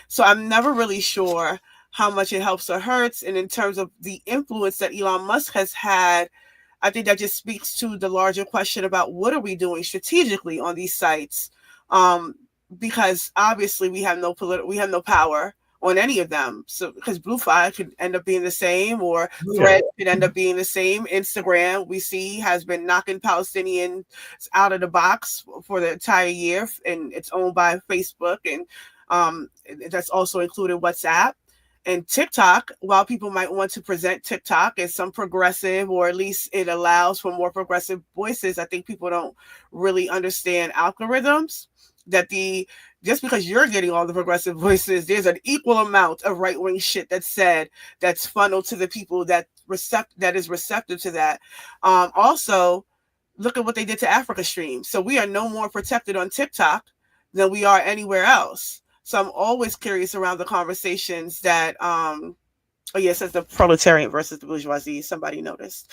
Speaker 4: So I'm never really sure how much it helps or hurts. And in terms of the influence that Elon Musk has had, I think that just speaks to the larger question about what are we doing strategically on these sites, because obviously we have no power on any of them. So because BlueFi could end up being the same, or
Speaker 3: Yeah.
Speaker 4: Thread could end up being the same. Instagram, we see, has been knocking Palestinians out of the box for the entire year, and it's owned by Facebook, and that's also included WhatsApp. And TikTok, while people might want to present TikTok as some progressive, or at least it allows for more progressive voices, I think people don't really understand algorithms. That just because you're getting all the progressive voices, there's an equal amount of right-wing shit that's said, that's funneled to the people that is receptive to that. Also, look at what they did to Africa Stream. So we are no more protected on TikTok than we are anywhere else. So I'm always curious around the conversations that, it says the proletariat versus the bourgeoisie. Somebody noticed.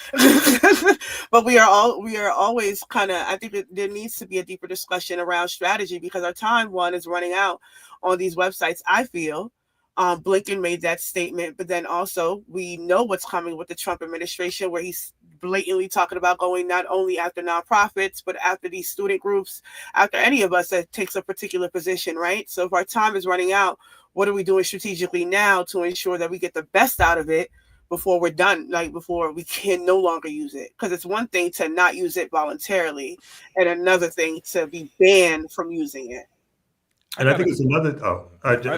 Speaker 4: But we are always kind of, I think that there needs to be a deeper discussion around strategy, because our time, one, is running out on these websites, I feel. Blinken made that statement, but then also we know what's coming with the Trump administration, where he's blatantly talking about going not only after nonprofits, but after these student groups, after any of us that takes a particular position, right? So if our time is running out, what are we doing strategically now to ensure that we get the best out of it before we're done, like before we can no longer use it? Because it's one thing to not use it voluntarily, and another thing to be banned from using it.
Speaker 3: And I think it's another,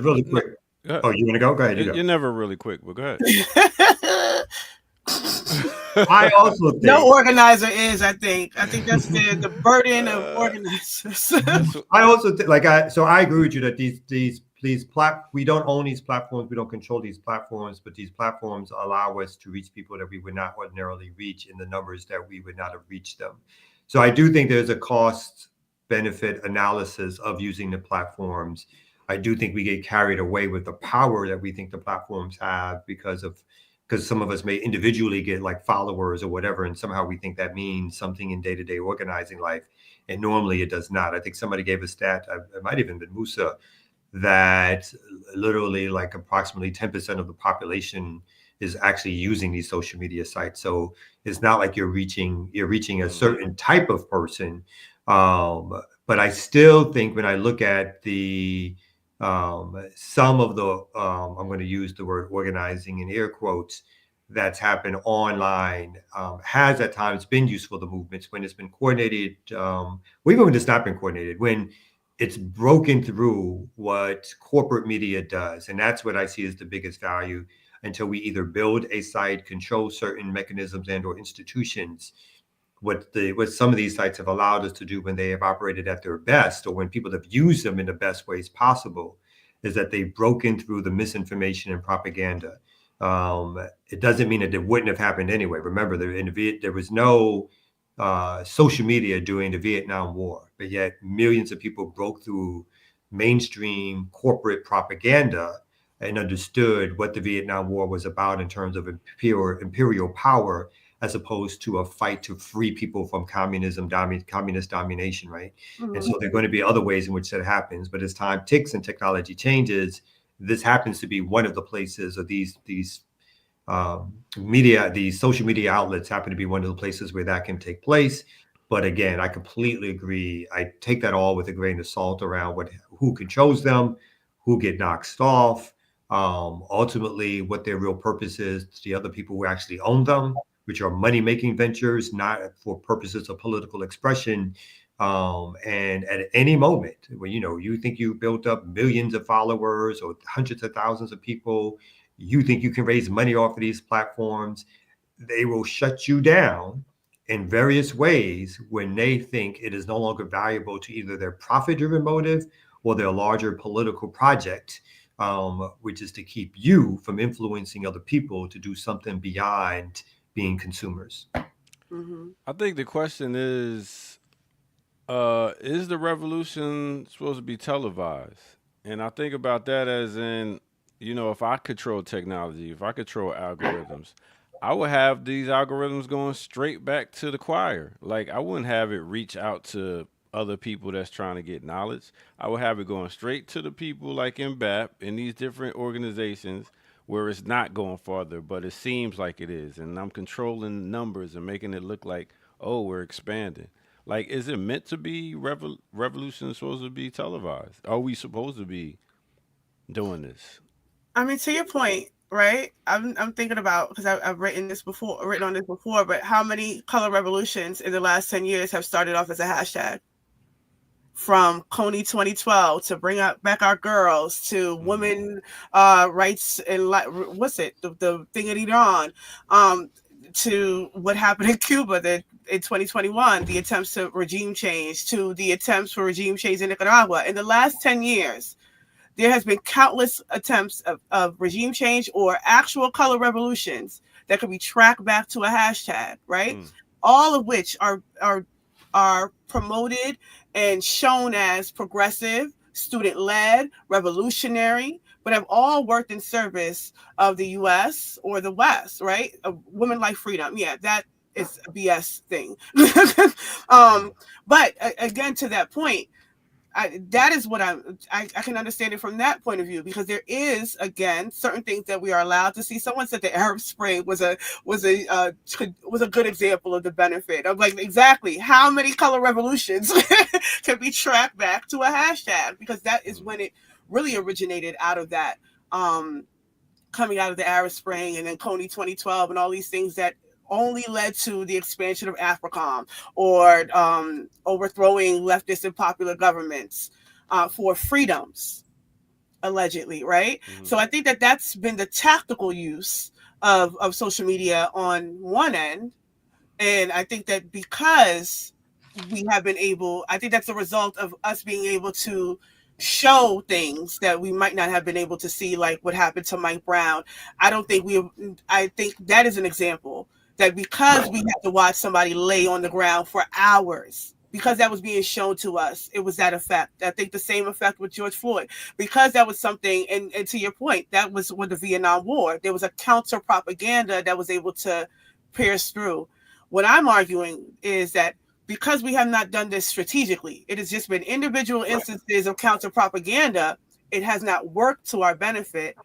Speaker 3: really quick. Oh, you want to go? Go ahead.
Speaker 2: You're never really quick, but go ahead.
Speaker 3: I also think
Speaker 4: no organizer is. I think that's the burden of organizers.
Speaker 3: I also think, so I agree with you that we don't own these platforms, we don't control these platforms, but these platforms allow us to reach people that we would not ordinarily reach in the numbers that we would not have reached them. So I do think there's a cost benefit analysis of using the platforms. I do think we get carried away with the power that we think the platforms have because some of us may individually get like followers or whatever, and somehow we think that means something in day-to-day organizing life, and normally it does not. I think somebody gave a stat, it might have even been Musa, that literally like approximately 10% of the population is actually using these social media sites. So it's not like you're reaching a certain type of person. But I still think when I look at the some of the I'm going to use the word organizing in air quotes that's happened online has at times been useful to movements when it's been coordinated, even when it's not been coordinated, when it's broken through what corporate media does. And that's what I see as the biggest value until we either build a site, control certain mechanisms and or institutions. What some of these sites have allowed us to do when they have operated at their best, or when people have used them in the best ways possible, is that they've broken through the misinformation and propaganda. It doesn't mean that it wouldn't have happened anyway. Remember, there was no social media during the Vietnam War, but yet millions of people broke through mainstream corporate propaganda and understood what the Vietnam War was about in terms of imperial power, as opposed to a fight to free people from communist domination, right? Mm-hmm. And so there are going to be other ways in which that happens. But as time ticks and technology changes, this happens to be one of the places, or these social media outlets happen to be one of the places where that can take place. But again, I completely agree. I take that all with a grain of salt around who controls them, who get knocked off, ultimately what their real purpose is to the other people who actually own them, which are money-making ventures, not for purposes of political expression. And at any moment, when you think you built up millions of followers or hundreds of thousands of people, you think you can raise money off of these platforms, they will shut you down in various ways when they think it is no longer valuable to either their profit-driven motive or their larger political project, which is to keep you from influencing other people to do something beyond being consumers.
Speaker 4: Mm-hmm.
Speaker 2: I think the question is the revolution supposed to be televised? And I think about that as in, if I control technology, if I control algorithms, I would have these algorithms going straight back to the choir. Like, I wouldn't have it reach out to other people that's trying to get knowledge. I would have it going straight to the people like in BAP and these different organizations where it's not going farther, but it seems like it is. And I'm controlling numbers and making it look like, oh, we're expanding. Like, is it meant to be revolution supposed to be televised? Are we supposed to be doing this?
Speaker 4: I mean, to your point, right? I'm thinking about, because I've written on this before, but how many color revolutions in the last 10 years have started off as a hashtag? From Coney 2012 to bring back our girls to women rights and what's it, the thing in Iran, to what happened in Cuba in 2021, the attempts to regime change, to the attempts for regime change in Nicaragua. In the last 10 years, there has been countless attempts of regime change or actual color revolutions that could be tracked back to a hashtag, right? All of which are promoted and shown as progressive, student-led, revolutionary, but have all worked in service of the U.S. or the West, right? A women like freedom. Yeah, that is a BS thing. But again, to that point, that is what I can understand it from that point of view, because there is, again, certain things that we are allowed to see. Someone said the Arab Spring was a good example of the benefit. I'm like, exactly, how many color revolutions can be tracked back to a hashtag? Because that is when it really originated out of that, coming out of the Arab Spring and then Coney 2012 and all these things that only led to the expansion of AFRICOM or overthrowing leftist and popular governments for freedoms, allegedly, right? So I think that that's been the tactical use of social media on one end. And I think that because we have been able, I think that's a result of us being able to show things that we might not have been able to see, like what happened to Mike Brown. I think that is an example that because we had to watch somebody lay on the ground for hours, because that was being shown to us, it was that effect. I think the same effect with George Floyd, because that was something, and to your point, that was with the Vietnam War. There was a counter propaganda that was able to pierce through. What I'm arguing is that because we have not done this strategically, it has just been individual instances of counter propaganda. It has not worked to our benefit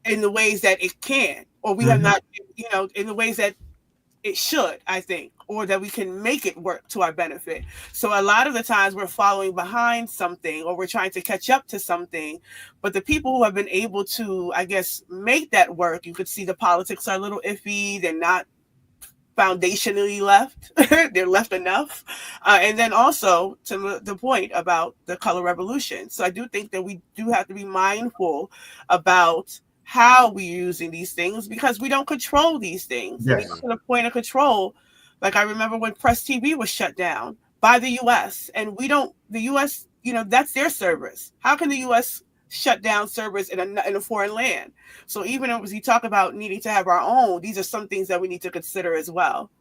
Speaker 4: in the ways that it can, or we have not, in the ways that it should, I think, or that we can make it work to our benefit. So a lot of the times we're following behind something, or we're trying to catch up to something. But the people who have been able to, I guess, make that work, you could see the politics are a little iffy. They're not foundationally left. They're left enough. And then also to the point about the color revolution. So I do think that we do have to be mindful about how we're using these things, because we don't control these things.
Speaker 3: Yes.
Speaker 4: To the point of control, like I remember when Press TV was shut down by the U.S. and the U.S., that's their servers. How can the U.S. shut down servers in a foreign land? So even as you talk about needing to have our own, these are some things that we need to consider as well.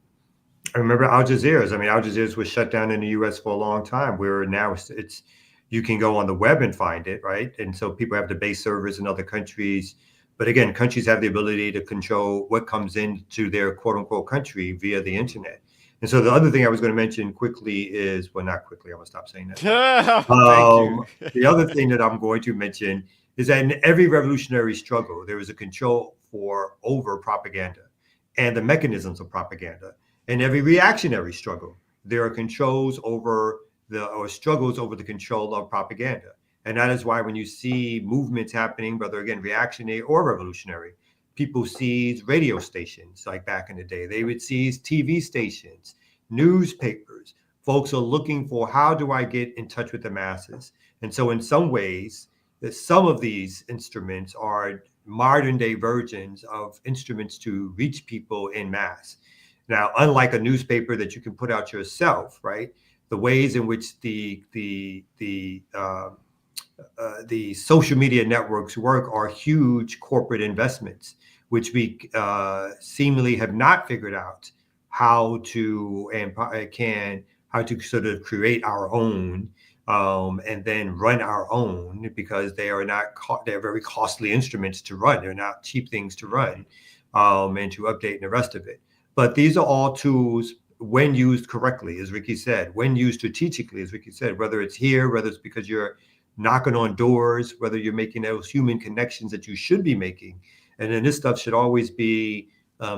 Speaker 3: I remember Al Jazeera. Al Jazeera was shut down in the U.S. for a long time, where now it's you can go on the web and find it, right? And so people have to base servers in other countries. But again, countries have the ability to control what comes into their quote unquote country via the internet. And so the other thing I was going to mention quickly is, well, not quickly, I'm going to stop saying that. The other thing that I'm going to mention is that in every revolutionary struggle, there is a control over propaganda and the mechanisms of propaganda. In every reactionary struggle, there are controls over or struggles over the control of propaganda. And that is why when you see movements happening, whether again reactionary or revolutionary, people seize radio stations like back in the day. They would seize TV stations, newspapers. Folks are looking for, how do I get in touch with the masses? And so in some ways, some of these instruments are modern day versions of instruments to reach people in mass. Now, unlike a newspaper that you can put out yourself, right? The ways in which the social media networks work are huge corporate investments, which we seemingly have not figured out how to sort of create our own and then run our own, because they're very costly instruments to run. They're not cheap things to run and to update and the rest of it. But these are all tools when used correctly, as Ricky said, when used strategically, as Ricky said, whether it's here, whether it's because you're knocking on doors, whether you're making those human connections that you should be making. And then this stuff should always be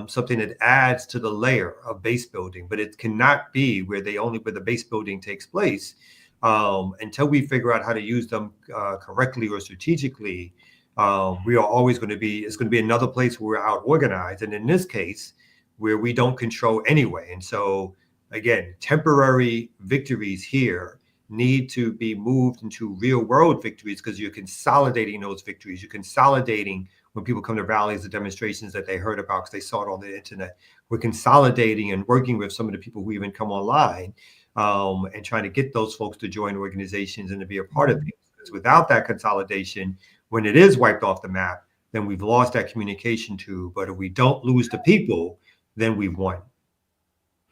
Speaker 3: something that adds to the layer of base building, but it cannot be where the base building takes place until we figure out how to use them correctly or strategically. we are always going to be, it's going to be another place where we're out organized. And in this case, where we don't control anyway. And so, again, temporary victories here need to be moved into real world victories, because you're consolidating those victories. You're consolidating when people come to rallies or demonstrations that they heard about because they saw it on the internet. We're consolidating and working with some of the people who even come online and trying to get those folks to join organizations and to be a part of things. Because without that consolidation, when it is wiped off the map, then we've lost that communication too. But if we don't lose the people, then we've won.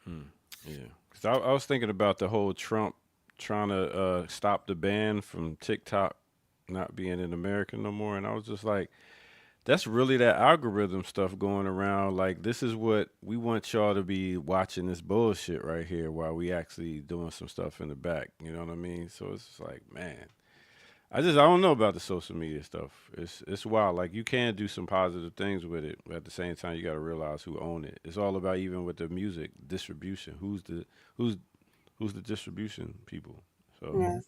Speaker 2: Yeah, because I was thinking about the whole Trump trying to stop the ban from TikTok not being in America no more, and I was just like, that's really that algorithm stuff going around. Like, this is what we want y'all to be watching, this bullshit right here, while we actually doing some stuff in the back. You know what I mean? So it's just like, man, I don't know about the social media stuff. It's wild. Like, you can do some positive things with it, but at the same time, you got to realize who own it. It's all about, even with the music distribution, who's the distribution people. So
Speaker 4: Yeah.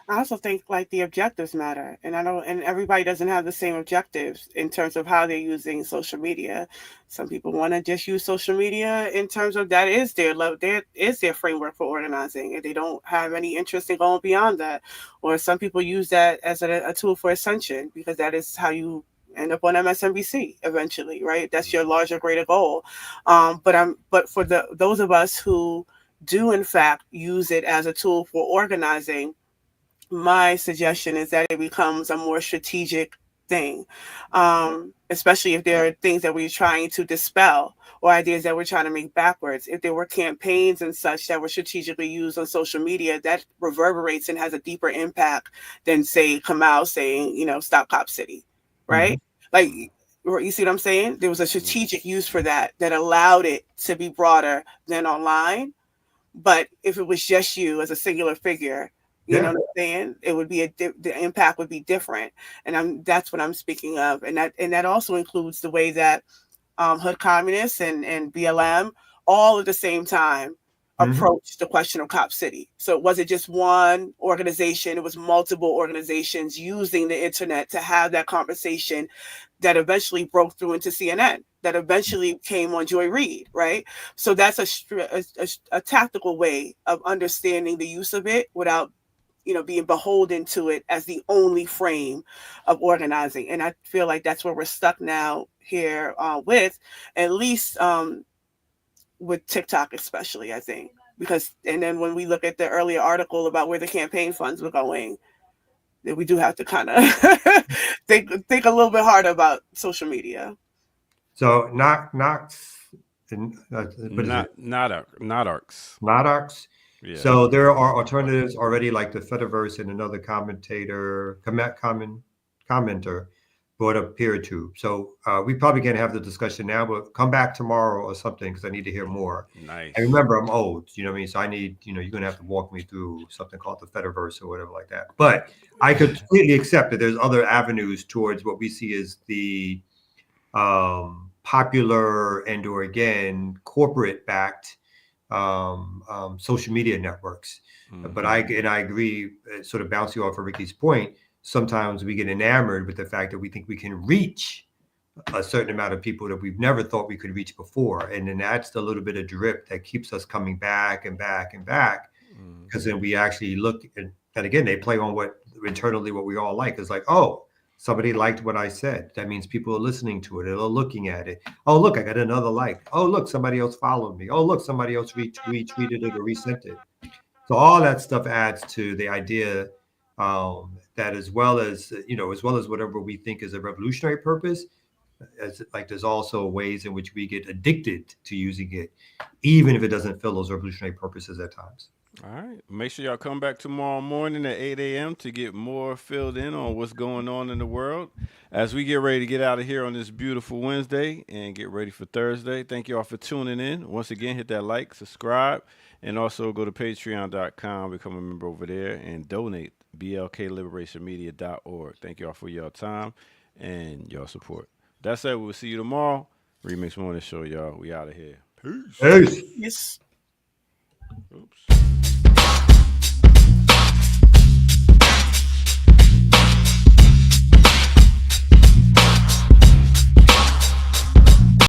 Speaker 4: I also think like the objectives matter, and and everybody doesn't have the same objectives in terms of how they're using social media. Some people want to just use social media in terms of that is their framework for organizing, and they don't have any interest in going beyond that. Or some people use that as a tool for ascension, because that is how you end up on MSNBC eventually, right? That's your larger, greater goal. But for those of us who do in fact use it as a tool for organizing, my suggestion is that it becomes a more strategic thing, especially if there are things that we're trying to dispel or ideas that we're trying to make backwards. If there were campaigns and such that were strategically used on social media, that reverberates and has a deeper impact than, say, Kamau saying, stop Cop City, right? Like, you see what I'm saying? There was a strategic use for that allowed it to be broader than online. But if it was just you as a singular figure, you know what I'm saying, it would be the impact would be different. And that's what I'm speaking of. And that also includes the way that Hood Communists and BLM all at the same time approached the question of Cop City. So it wasn't just one organization, it was multiple organizations using the internet to have that conversation that eventually broke through into CNN, that eventually came on Joy Reid, right? So that's a tactical way of understanding the use of it without being beholden to it as the only frame of organizing. And I feel like that's where we're stuck now here with, at least with TikTok especially, I think. And then when we look at the earlier article about where the campaign funds were going, then we do have to kind of think a little bit harder about social media.
Speaker 3: So Knox, Knox. Yeah. So there are alternatives already, like the Fediverse and another commenter brought up PeerTube. So we probably can't have the discussion now, but come back tomorrow or something, because I need to hear more.
Speaker 2: Nice.
Speaker 3: And remember, I'm old, you know what I mean? So I need, you're going to have to walk me through something called the Fediverse or whatever like that. But I completely accept that there's other avenues towards what we see as the popular and or again corporate-backed social media networks. But I agree, sort of bouncing off of Ricky's point, sometimes we get enamored with the fact that we think we can reach a certain amount of people that we've never thought we could reach before. And then that's the little bit of drip that keeps us coming back and back and back. Because then we actually look, and again, they play on what internally what we all like. It's like, oh, somebody liked what I said. That means people are listening to it. They're looking at it. Oh, look, I got another like. Oh, look, somebody else followed me. Oh, look, somebody else retweeted it or resent it. So all that stuff adds to the idea that as well as whatever we think is a revolutionary purpose, there's also ways in which we get addicted to using it, even if it doesn't fill those revolutionary purposes at times.
Speaker 2: All right. Make sure y'all come back tomorrow morning at 8 a.m. to get more filled in on what's going on in the world as we get ready to get out of here on this beautiful Wednesday and get ready for Thursday. Thank you all for tuning in. Once again, hit that like, subscribe, and also go to patreon.com, become a member over there, and donate, blkliberationmedia.org. Thank you all for your time and your support. That said, we'll see you tomorrow. Remix Morning Show, y'all. We out of here. Peace.
Speaker 3: Peace.
Speaker 4: Yes.
Speaker 2: Oops.